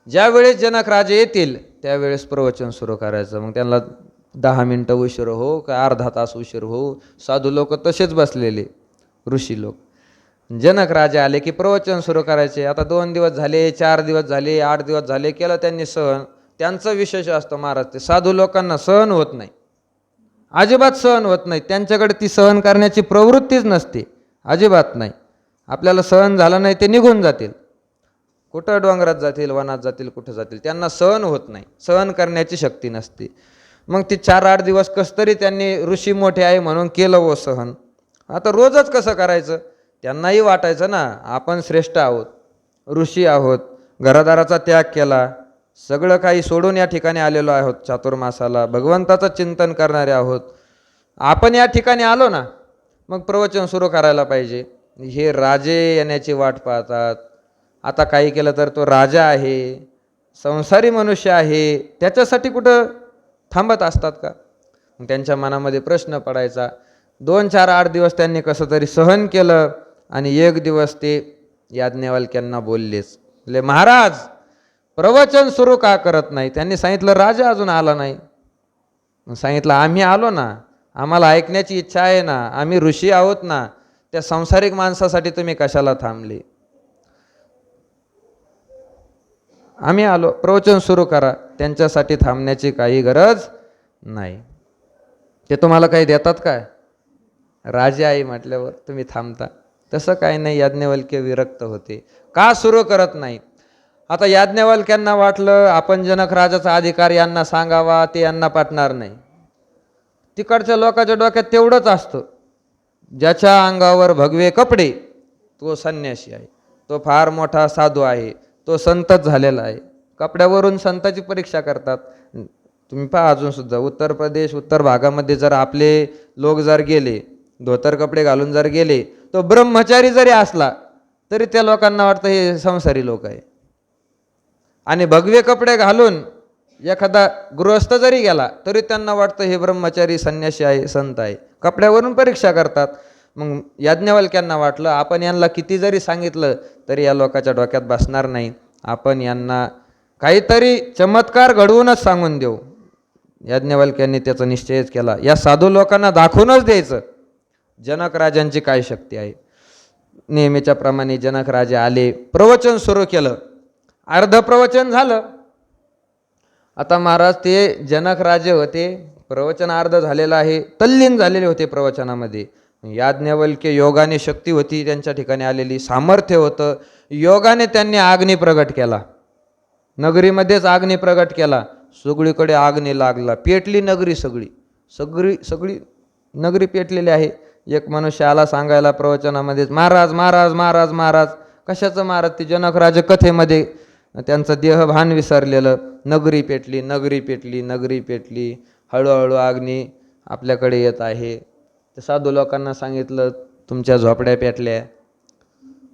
ज्यावेळेस जनक राजे येतील त्यावेळेस प्रवचन सुरू करायचं. मग त्यांना 10 मिनटं उशीर हो का अर्धा तास उशीर हो, साधू लोक तसेच बसलेले, ऋषी लोक. जनक राजे आले की प्रवचन सुरू करायचे. आता 2 दिवस झाले, 4 दिवस झाले, 8 दिवस झाले, केलं त्यांनी सहन. त्यांचं विशेष असतं महाराज, ते साधू लोकांना सहन होत नाही, अजिबात सहन होत नाही. त्यांच्याकडे ती सहन करण्याची प्रवृत्तीच नसते, अजिबात नाही. आपल्याला सहन झालं नाही ते निघून जातील, कुठं डोंगरात जातील, वनात जातील, कुठं जातील, त्यांना सहन होत नाही, सहन करण्याची शक्ती नसते. मग ती 4-8 दिवस कसतरी त्यांनी ऋषी मोठे आहे म्हणून केलं व सहन. आता रोजच कसं करायचं, त्यांनाही वाटायचं ना आपण श्रेष्ठ आहोत, ऋषी आहोत, घरादाराचा त्याग केला, सगळं काही सोडून या ठिकाणी आलेलो आहोत, चातुर्मासाला भगवंताचं चिंतन करणारे आहोत, आपण या ठिकाणी आलो ना, मग प्रवचन सुरू करायला पाहिजे. हे राजे येण्याची वाट पाहतात. आता काही केलं तर तो राजा आहे, संसारी मनुष्य आहे, त्याच्यासाठी कुठं थांबत असतात का. त्यांच्या मनामध्ये प्रश्न पडायचा. 2-4-8 दिवस त्यांनी कसं तरी सहन केलं. आणि एक दिवस ते याज्ञवल्क्यांना बोललेच, महाराज प्रवचन सुरू का करत नाही. त्यांनी सांगितलं राजा अजून आला नाही. सांगितलं आम्ही आलो ना, आम्हाला ऐकण्याची इच्छा आहे ना, आम्ही ऋषी आहोत ना, त्या सांसारिक माणसासाठी तुम्ही कशाला थांबले, आम्ही आलो, प्रवचन सुरू करा. त्यांच्यासाठी थांबण्याची काही गरज नाही. ते तुम्हाला काही देतात काय, राजे आहे म्हटल्यावर तुम्ही थांबता, तसं काही नाही. याज्ञवल्क्य विरक्त होते, का सुरू करत नाही. आता याज्ञवल्क्यांना वाटलं आपण जनक राजाचा अधिकार यांना सांगावा, ते यांना पटणार नाही. तिकडच्या लोकांच्या डोक्यात तेवढंच असतं, ज्याच्या अंगावर भगवे कपडे तो संन्यासी आहे, तो फार मोठा साधू आहे, तो संतच झालेला आहे. कपड्यावरून संताची परीक्षा करतात. तुम्ही पहा अजूनसुद्धा उत्तर प्रदेश, उत्तर भागामध्ये जर आपले लोक जर गेले, धोतर कपडे घालून जर गेले, तो ब्रह्मचारी जरी असला तरी त्या लोकांना वाटतं हे संसारी लोक आहे. आणि भगवे कपडे घालून एखादा गृहस्थ जरी गेला तरी त्यांना वाटतं हे ब्रह्मचारी संन्यासी आहे, संत आहे. कपड्यावरून परीक्षा करतात. मग याज्ञवल्क्यांना वाटलं आपण यांना किती जरी सांगितलं तरी या लोकांच्या डोक्यात बसणार नाही, आपण यांना काहीतरी चमत्कार घडवूनच सांगून देऊ. याज्ञवल्क्यांनी त्याचा निश्चयच केला, या साधू लोकांना दाखवूनच द्यायचं जनक राजांची काय शक्ती आहे. नेहमीच्या प्रमाणे जनक राजे आले, प्रवचन सुरू केलं. अर्ध प्रवचन झालं. आता महाराज ते जनक राजे होते, प्रवचन अर्ध झालेलं आहे, तल्लीन झालेले होते प्रवचनामध्ये. याज्ञवल्क्य योगाने शक्ती होती त्यांच्या ठिकाणी आलेली, सामर्थ्य होतं. योगाने त्यांनी अग्नी प्रगट केला, नगरीमध्येच अग्नी प्रगट केला. सगळीकडे अग्नी लागला, पेटली नगरी, सगळी नगरी पेटलेली आहे. एक मनुष्य आला सांगायला प्रवचनामध्येच, महाराज महाराज महाराज महाराज. कशाचं महाराज, ते जनक राजे कथेमध्ये त्यांचं देहभान विसरलेलं. नगरी पेटली, नगरी पेटली, नगरी पेटली, हळूहळू अग्नी आपल्याकडे येत आहे. तर साधू लोकांना सांगितलं तुमच्या झोपड्या पेटल्या.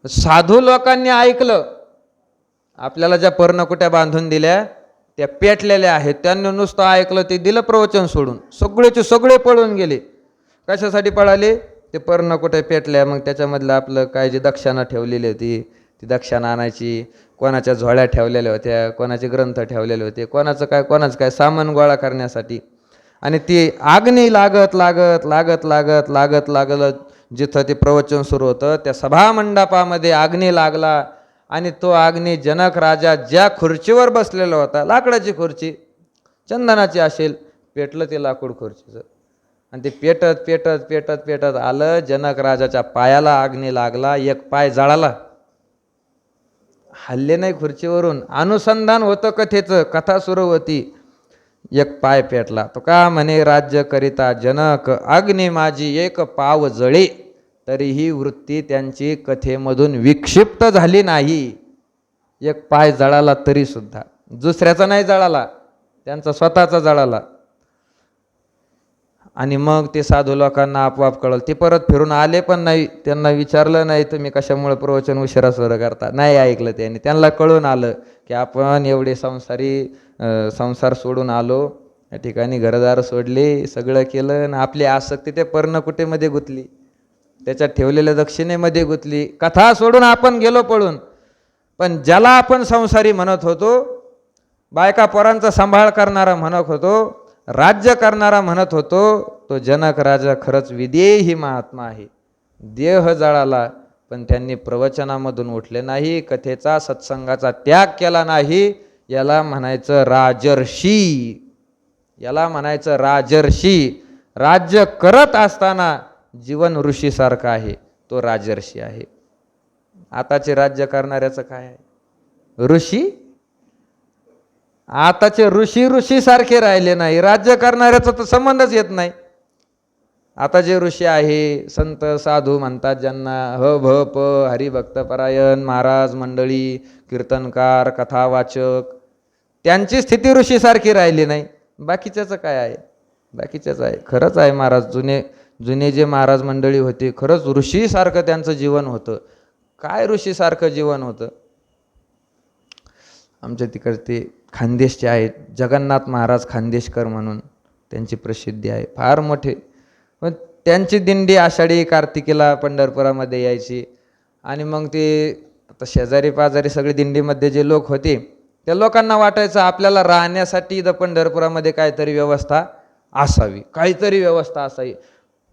साधू लोकांनी ऐकलं, आपल्याला ज्या पर्णकुट्या बांधून दिल्या त्या पेटलेल्या आहेत. त्यांनी नुसतं ऐकलं, ते दिलं प्रवचन सोडून, सगळेचे सगळे पळून गेले. कशासाठी पळाले, ते पर्णकुट्या पेटल्या. मग त्याच्यामधलं आपलं काय जे दक्षिणा ठेवलेली होती ती दक्षिणा आणायची. कोणाच्या झोळ्या ठेवलेल्या होत्या, कोणाचे ग्रंथ ठेवलेले होते, कोणाचं काय सामान गोळा करण्यासाठी. आणि ती आग्नी लागत लागत लागत लागत लागत लागत जिथं ते प्रवचन सुरू होतं त्या सभामंडपामध्ये आग्नी लागला. आणि तो अग्नी जनक राजा ज्या खुर्चीवर बसलेला होता, लाकडाची खुर्ची, चंदनाची असेल, पेटलं ते लाकूड खुर्चीचं. आणि ते पेटत पेटत पेटत पेटत आलं. जनक राजाच्या पायाला अग्नी लागला, एक पाय जळाला. हल्ले नाही खुर्चीवरून, अनुसंधान होतं कथेचं, कथा सुरू होती. एक पाय पेटला. तो का म्हणे, राज्य करिता जनक अग्नी माझी एक पाव जळे, तरीही वृत्ती त्यांची कथेमधून विक्षिप्त झाली नाही. एक पाय जळाला तरी सुद्धा, दुसऱ्याचा नाही जळाला, त्यांचा स्वतःचा जळाला. आणि मग ते साधू लोकांना आपोआप कळलं. ते परत फिरून आले पण नाही, त्यांना विचारलं नाही तुम्ही कशामुळे प्रवचन उशिरा सुरू करता, नाही ऐकलं त्यांनी. त्यांना कळून आलं की आपण एवढे संसार सोडून आलो, या ठिकाणी घरदार सोडले, सगळं केलं, आणि आपली आसक्ती ते पर्णकुटेमध्ये गुंतली, त्याच्यात ठेवलेल्या दक्षिणेमध्ये गुंतली. कथा सोडून आपण गेलो पळून. पण ज्याला आपण संसारी म्हणत होतो, बायका पोरांचा सांभाळ करणारा म्हणत होतो, राज्य करणारा म्हणत होतो, तो जनक राजा खरंच विदेही महात्मा आहे. देह जळाला पण त्यांनी प्रवचनामधून उठले नाही, कथेचा सत्संगाचा त्याग केला नाही. याला म्हणायचं राजर्षी, याला म्हणायचं राजर्षी. राज्य करत असताना जीवन ऋषीसारखं आहे, तो राजर्षी आहे. आताचे राज्य करणाऱ्याचं काय आहे, ऋषी. आताचे ऋषी सारखे राहिले नाही, राज्य करणाऱ्याचा तर संबंधच येत नाही. आता जे ऋषी आहे, संत साधू म्हणतात ज्यांना, ह भ प हरिभक्तपरायण महाराज मंडळी, कीर्तनकार, कथावाचक, त्यांची स्थिती ऋषीसारखी राहिली नाही. बाकीच्याचं काय आहे, बाकीच्याच आहे. खरंच आहे महाराज, जुने जे महाराज मंडळी होते, खरंच ऋषीसारखं त्यांचं जीवन होतं. काय ऋषीसारखं जीवन होतं. आमच्या तिकडचे खानदेशचे आहेत, जगन्नाथ महाराज खानदेशकर म्हणून त्यांची प्रसिद्धी आहे, फार मोठे. पण त्यांची दिंडी आषाढी कार्तिकीला पंढरपुरामध्ये यायची. आणि मग ते आता शेजारी पाजारी सगळी दिंडीमध्ये जे लोक होते, त्या लोकांना वाटायचं आपल्याला राहण्यासाठी इथं पंढरपुरामध्ये काहीतरी व्यवस्था असावी, काहीतरी व्यवस्था असावी.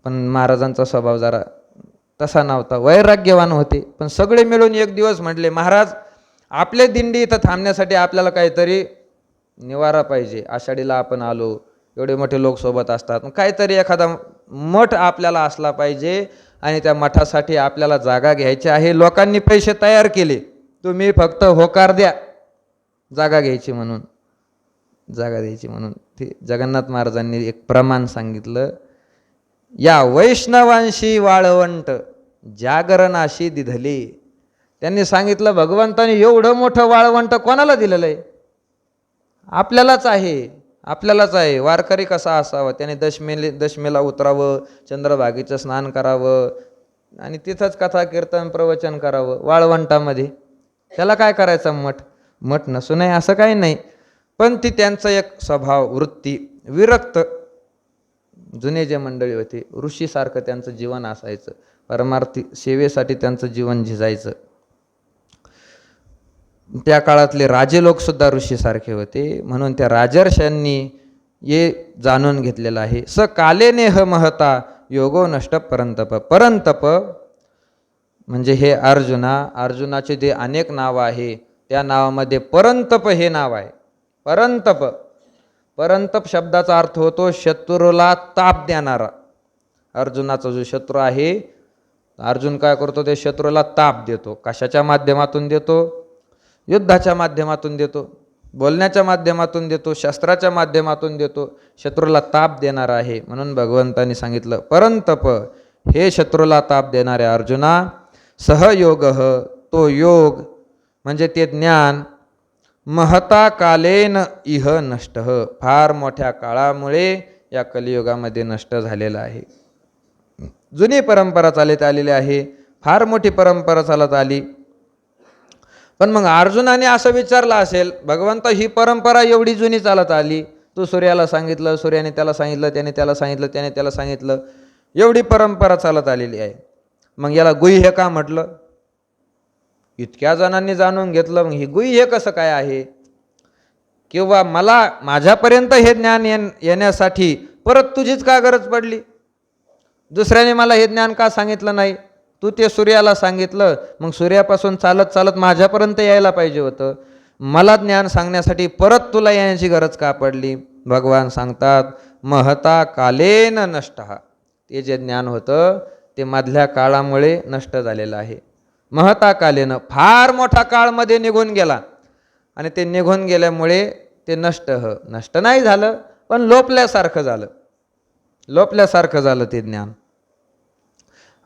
पण महाराजांचा स्वभाव जरा तसा नव्हता, वैराग्यवान होते. पण सगळे मिळून एक दिवस म्हटले, महाराज आपले दिंडी इथं थांबण्यासाठी आपल्याला काहीतरी निवारा पाहिजे. आषाढीला आपण आलो, एवढे मोठे लोक सोबत असतात, काहीतरी एखादा मठ आपल्याला असला पाहिजे. आणि त्या मठासाठी आपल्याला जागा घ्यायची आहे. लोकांनी पैसे तयार केले, तुम्ही फक्त होकार द्या जागा घ्यायची म्हणून, जागा द्यायची म्हणून. ते जगन्नाथ महाराजांनी एक प्रमाण सांगितलं, या वैष्णवांशी वाळवंट जागरणाशी दिधले. त्यांनी सांगितलं, भगवंताने एवढं मोठं वाळवंट कोणाला दिलेलं आहे, आपल्यालाच आहे, आपल्यालाच आहे. वारकरी कसा असावा, त्याने दशमेला उतरावं, चंद्रभागेचं स्नान करावं, आणि तिथंच कथा कीर्तन प्रवचन करावं वाळवंटामध्ये. त्याला काय करायचं, मठ नसू नये असं काही नाही. पण ती त्यांचा एक स्वभाव, वृत्ती, विरक्त. जुने जे मंडळी होते, ऋषीसारखं त्यांचं जीवन असायचं, परमार्थी सेवेसाठी त्यांचं जीवन झिजायचं. त्या काळातले राजे लोक सुद्धा ऋषीसारखे होते. म्हणून त्या राजर्षांनी हे जाणून घेतलेलं आहे. स काले नेह महता योगो नष्ट परंतप. परंतप म्हणजे हे अर्जुनाचे जे अनेक नाव आहे, त्या नावामध्ये परंतप हे नाव आहे. परंतप शब्दाचा अर्थ होतो शत्रूला ताप देणारा. अर्जुनाचा जो शत्रू आहे, अर्जुन काय करतो, ते शत्रूला ताप देतो. कशाच्या माध्यमातून देतो, युद्धाच्या माध्यमातून देतो, बोलण्याच्या माध्यमातून देतो, शस्त्राच्या माध्यमातून देतो. शत्रूला ताप देणार आहे. म्हणून भगवंतांनी सांगितलं, परंतप हे शत्रूला ताप देणारे अर्जुना, सहयोग तो योग म्हणजे ते ज्ञान, महता कालेन इह नष्ट, फार मोठ्या काळामुळे या कलियुगामध्ये नष्ट झालेलं आहे. जुनी परंपरा चालत आलेली आहे, फार मोठी परंपरा चालत आली. पण मग अर्जुनाने असं विचारलं असेल, भगवंता ही परंपरा एवढी जुनी चालत आली, तू सूर्याला सांगितलं, सूर्याने त्याला सांगितलं, त्याने त्याला सांगितलं, त्याने त्याला सांगितलं, एवढी परंपरा चालत आलेली आहे, मग याला गुह्य का म्हटलं. इतक्या जणांनी जाणून घेतलं, मग ही गुई हे कसं काय आहे, किंवा मला माझ्यापर्यंत हे ज्ञान येण्यासाठी परत तुझीच का गरज पडली, दुसऱ्याने मला हे ज्ञान का सांगितलं नाही, तू ते सूर्याला सांगितलं, मग सूर्यापासून चालत चालत माझ्यापर्यंत यायला पाहिजे होतं, मला ज्ञान सांगण्यासाठी परत तुला येण्याची गरज का पडली. भगवान सांगतात महता कालेन नष्ट, ते जे ज्ञान होतं ते मधल्या काळामुळे नष्ट झालेलं आहे. महता कालेन, फार मोठा काळमध्ये निघून गेला आणि ते निघून गेल्यामुळे ते नष्ट नाही झालं, पण लोपल्यासारखं झालं, लोपल्यासारखं झालं ते ज्ञान.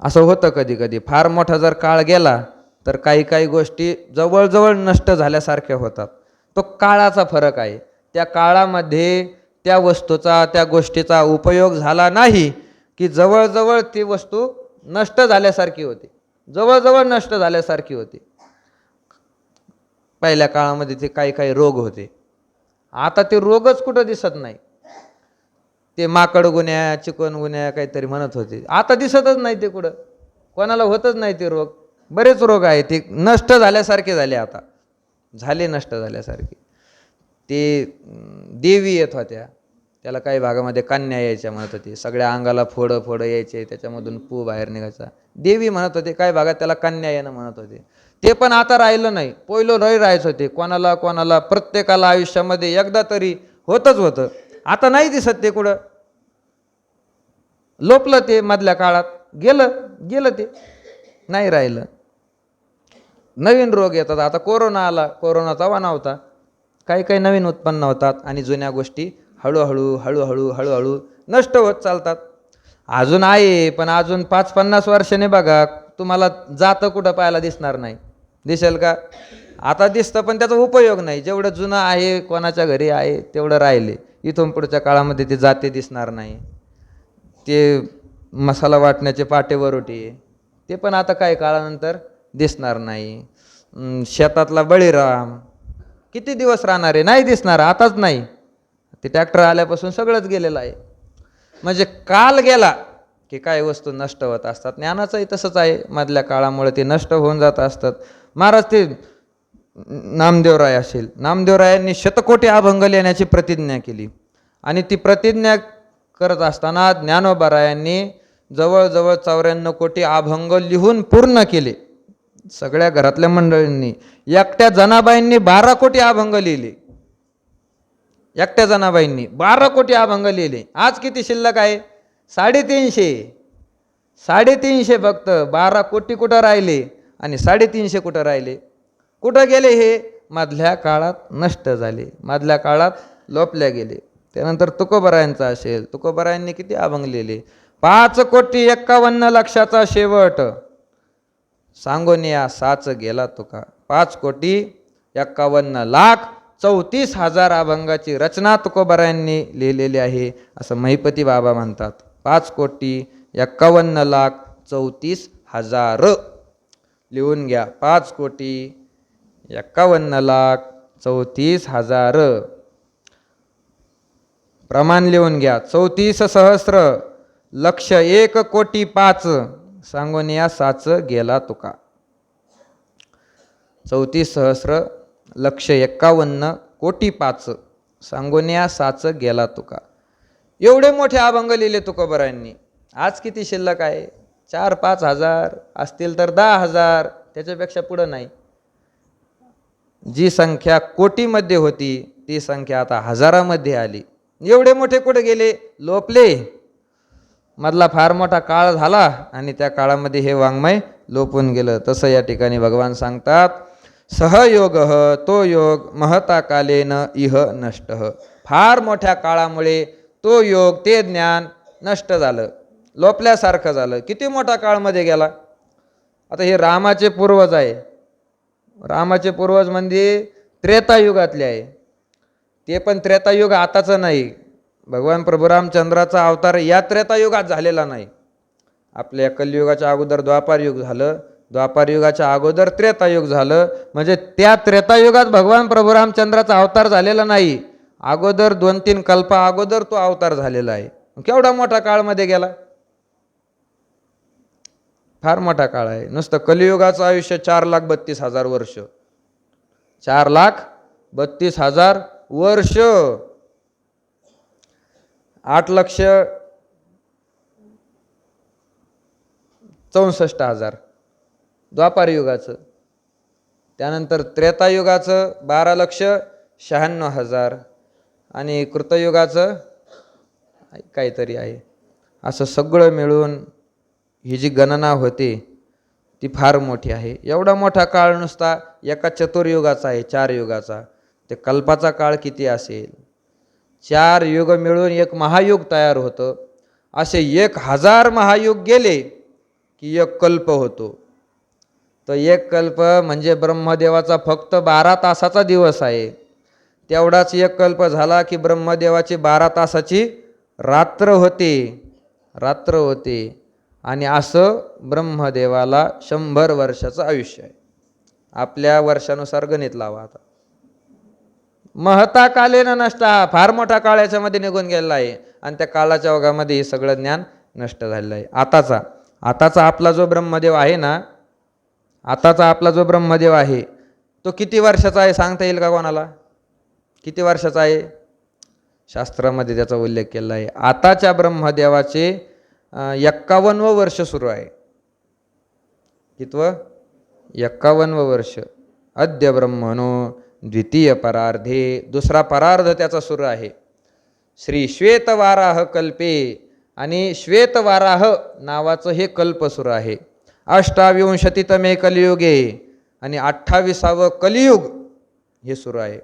असं होतं कधी कधी, फार मोठा जर काळ गेला तर काही काही गोष्टी जवळजवळ नष्ट झाल्यासारख्या होतात. तो काळाचा फरक आहे. त्या काळामध्ये त्या वस्तूचा त्या गोष्टीचा उपयोग झाला नाही की जवळजवळ ती वस्तू नष्ट झाल्यासारखी होती, जवळजवळ नष्ट झाल्यासारखी होती. पहिल्या काळामध्ये ते काही काही रोग होते, आता ते रोगच कुठं दिसत नाही. ते माकड गुन्ह्या चिकन गुन्ह्या काहीतरी म्हणत होते, आता दिसतच नाही ते कुठं, कोणाला होतच नाही ते रोग. बरेच रोग आहे ते नष्ट झाल्यासारखे झाले, आता झाले नष्ट झाल्यासारखे. ते देवी येत होत्या, त्याला काही भागामध्ये कन्या यायच्या म्हणत होते, सगळ्या अंगाला फोडं फोडं यायचे, त्याच्यामधून पू बाहेर निघायचा, देवी म्हणत होते. काही भागात त्याला कन्या येणं म्हणत होते. ते पण आता राहिलं नाही, पहिलं राहायचं होते, कोणाला कोणाला प्रत्येकाला आयुष्यामध्ये एकदा तरी होतच होतं. आता नाही दिसत ते कुठं, लोपलं ते, मधल्या काळात गेलं ते, नाही राहिलं. नवीन रोग येतात. आता कोरोना आला, कोरोनाचा वाना होता, काही काही नवीन उत्पन्न होतात आणि जुन्या गोष्टी हळूहळू हळूहळू हळूहळू नष्ट होत चालतात. अजून आहे, पण अजून 5-50 वर्षाने बघा तुम्हाला जातं कुठं पाहायला दिसणार नाही. दिसेल का? आता दिसतं पण त्याचा उपयोग नाही. जेवढं जुनं आहे कोणाच्या घरी आहे तेवढं राहिले. इथून पुढच्या काळामध्ये ते जाते दिसणार नाही. ते मसाला वाटण्याचे पाटे वरोटे ते पण आता काही काळानंतर दिसणार नाही. शेतातला बळीराम किती दिवस राहणार आहे, नाही दिसणार, आताच नाही. ते ट्रॅक्टर आल्यापासून सगळंच गेलेलं आहे. म्हणजे काल गेला की काही वस्तू नष्ट होत असतात. ज्ञानाचंही तसंच आहे, मधल्या काळामुळे ते नष्ट होऊन जात असतात. महाराज ते नामदेवराय असेल, नामदेवरायांनी शतकोटी अभंग लिहिण्याची प्रतिज्ञा केली आणि ती प्रतिज्ञा करत असताना ज्ञानोबारायांनी जवळजवळ 94 कोटी अभंग लिहून पूर्ण केले. सगळ्या घरातल्या मंडळींनी, एकट्या जनाबाईंनी 12 कोटी अभंग लिहिले. एकट्या जनाबाईंनी 12 कोटी अभंग लिहिले. आज किती शिल्लक आहे? 350 फक्त. 12 कोटी कुठं राहिले आणि 350 कुठं राहिले? कुठं गेले हे? मधल्या काळात नष्ट झाले, मधल्या काळात लोपल्या गेले. त्यानंतर तुकोबरायांचा असेल, तुकोबरायांनी किती अभंग लिहिले? 5,51,00,000 शेवट, सांगून या साच गेला तुका. 5,51,34,000 अभंगाची रचना तुकोबरायांनी लिहिलेली आहे असं महिपती बाबा म्हणतात. 5,51,34,000 लिहून घ्या. 5,51,34,000 प्रमाण लिहून घ्या. 34,000,000 लक्ष 1,05,00,000 सांगून या साच गेला तुका. 34,000,000 लक्ष 51,05,00,000 सांगून या साच गेला तुका. एवढे मोठे अभंग लिहिले तुकोबरायांनी. आज किती शिल्लक आहे? 4-5 हजार असतील तर 10,000, त्याच्यापेक्षा पुढं नाही. जी संख्या कोटीमध्ये होती ती संख्या आता हजारामध्ये आली. एवढे मोठे कुठे गेले? लोपले. मधला फार मोठा काळ झाला आणि त्या काळामध्ये हे वाङ्मय लोपून गेलं. तसं या ठिकाणी भगवान सांगतात सहयोग तो योग महता कालेन इह नष्ट. फार मोठ्या काळामुळे तो योग ते ज्ञान नष्ट झालं, लोपल्यासारखं झालं. किती मोठा काळमध्ये गेला. आता हे रामाचे पूर्वज आहे. रामाचे पूर्वज म्हणजे त्रेतायुगातले आहे. ते पण त्रेतायुग आताचं नाही. भगवान प्रभू रामचंद्राचा अवतार या त्रेतायुगात झालेला नाही. आपल्या कलियुगाच्या अगोदर द्वापार युग झालं, द्वापार युगाच्या अगोदर त्रेतायुग झालं. म्हणजे त्या त्रेतायुगात भगवान प्रभू रामचंद्राचा अवतार झालेला नाही. अगोदर 2-3 कल्पा अगोदर तो अवतार झालेला आहे. केवढा मोठा काळमध्ये गेला. फार मोठा काळ आहे. नुसतं कलियुगाचं आयुष्य 4,32,000 वर्ष. 4,32,000 वर्ष. 8,64,000 द्वापार युगाचं. त्यानंतर त्रेतायुगाचं 12,96,000 आणि कृतयुगाचं काहीतरी आहे. असं सगळं मिळून ही जी गणना होते ती फार मोठी आहे. एवढा मोठा काळ नुसता एका चतुर्युगाचा आहे, 4 युगाचा. ते कल्पाचा काळ किती असेल? 4 युग मिळून एक महायुग तयार होतं. असे 1,000 महायुग गेले की एक कल्प होतो. तो एक कल्प म्हणजे ब्रह्मदेवाचा फक्त 12 तासाचा दिवस आहे. तेवढाच एक कल्प झाला की ब्रह्मदेवाची 12 तासाची रात्र होते. आणि असं ब्रह्मदेवाला 100 वर्षाचं आयुष्य आहे. आपल्या वर्षानुसार गणित लावा आता. महता कालेन नष्टा, फार मोठा काळ याच्यामध्ये निघून गेलेला आहे. आणि त्या काळाच्या ओघामध्ये हे सगळं ज्ञान नष्ट झालेलं आहे. आताचा आपला जो ब्रह्मदेव आहे ना, आताचा आपला जो ब्रह्मदेव आहे तो किती वर्षाचा आहे सांगता येईल का कोणाला? किती वर्षाचा आहे? शास्त्रामध्ये त्याचा उल्लेख केला आहे. आताच्या ब्रह्मदेवाचे 51वं वर्ष सुरू आहे. कितवं? 51वं वर्ष. अद्य ब्रह्मणो द्वितीय परार्धे, दुसरा परार्ध त्याचा सुरू आहे. श्री श्वेतवाराह कल्पे, आणि श्वेतवाराह नावाचं हे कल्प सुरू आहे. 28तमे कलियुगे, आणि 28वा कलियुग हे सुरू आहे.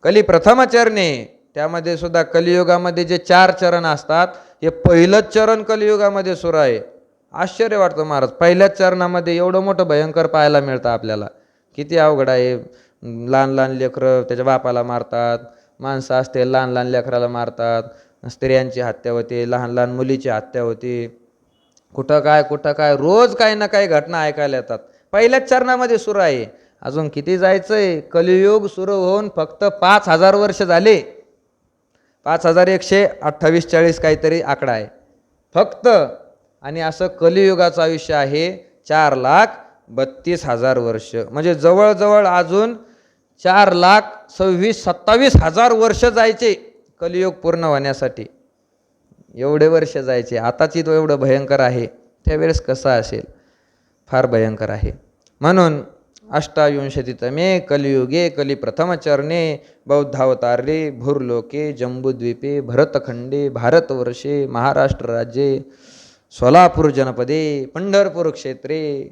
कली प्रथम चरणे, त्यामध्ये सुद्धा कलियुगामध्ये जे 4 चरण असतात हे पहिलंच चरण कलियुगामध्ये सुरू आहे. आश्चर्य वाटतं महाराज, पहिल्याच चरणामध्ये एवढं मोठं भयंकर पाहायला मिळतं आपल्याला. किती अवघड आहे. लहान लहान लेकरं त्याच्या बापाला मारतात, माणसं असते लहान लहान लेकराला मारतात, स्त्रियांची हत्या होते, लहान लहान मुलीची हत्या होते. कुठं काय रोज काही ना काही घटना ऐकायला येतात. पहिल्याच चरणामध्ये सुरू आहे. अजून किती जायचंय? कलियुग सुरू होऊन फक्त 5,000 वर्ष झाले. 5,128-40 काहीतरी आकडा आहे फक्त. आणि असं कलियुगाचं आयुष्य आहे 4,32,000 वर्ष. म्हणजे जवळजवळ अजून 4,26,000-27,000 वर्ष जायचे कलियुग पूर्ण होण्यासाठी. एवढे वर्ष जायचे. आताची तो एवढं भयंकर आहे, त्यावेळेस कसं असेल? फार भयंकर आहे. म्हणून 28तमे कलियुगे कली प्रथम चरणे बौद्धावतारे भूर्लोके जम्बूद्वीपे भरतखंडे भारतवर्षे महाराष्ट्र राज्ये सोलापूर जनपदे पंढरपूर क्षेत्रे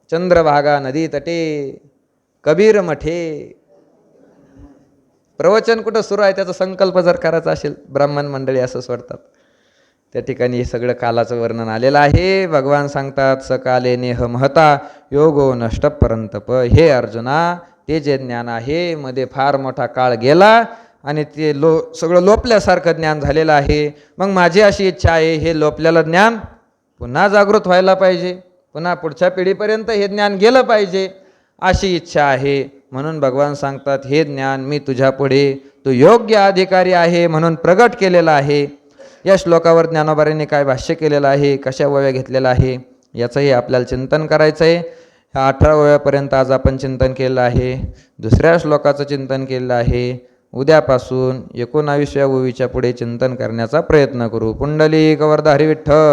चंद्रभागा नदी तटे कबीर मठे. प्रवचन कुठं सुरू आहे त्याचा संकल्प जर करायचा असेल, ब्राह्मण मंडळी असं सोडतात. त्या ठिकाणी हे सगळं कालाचं वर्णन आलेलं आहे. भगवान सांगतात सकाले नेह महता योगो नष्ट परंतप. हे अर्जुना, ते जे ज्ञान आहे मध्ये फार मोठा काळ गेला आणि ते सगळं लोपल्यासारखं ज्ञान झालेलं आहे. मग माझी अशी इच्छा आहे हे लोपलेलं ज्ञान पुन्हा जागृत व्हायला पाहिजे, पुन्हा पुढच्या पिढीपर्यंत हे ज्ञान गेलं पाहिजे, अशी इच्छा आहे. म्हणून भगवान सांगतात हे ज्ञान मी तुझ्या पुढे, तू योग्य अधिकारी आहे म्हणून प्रगट केलेलं आहे. या श्लोकावर ज्ञानोबांनी काय भाष्य केलेलं आहे, कशा ओव्या घेतलेला आहे, याचंही आपल्याला चिंतन करायचं आहे. ह्या 18 ओव्यापर्यंत आज आपण चिंतन केलं आहे. दुसऱ्या श्लोकाचं चिंतन केलं आहे. उद्यापासून 19व्या ओवीच्या पुढे चिंतन करण्याचा प्रयत्न करू. पुंडलिक वरद हरी विठ्ठल.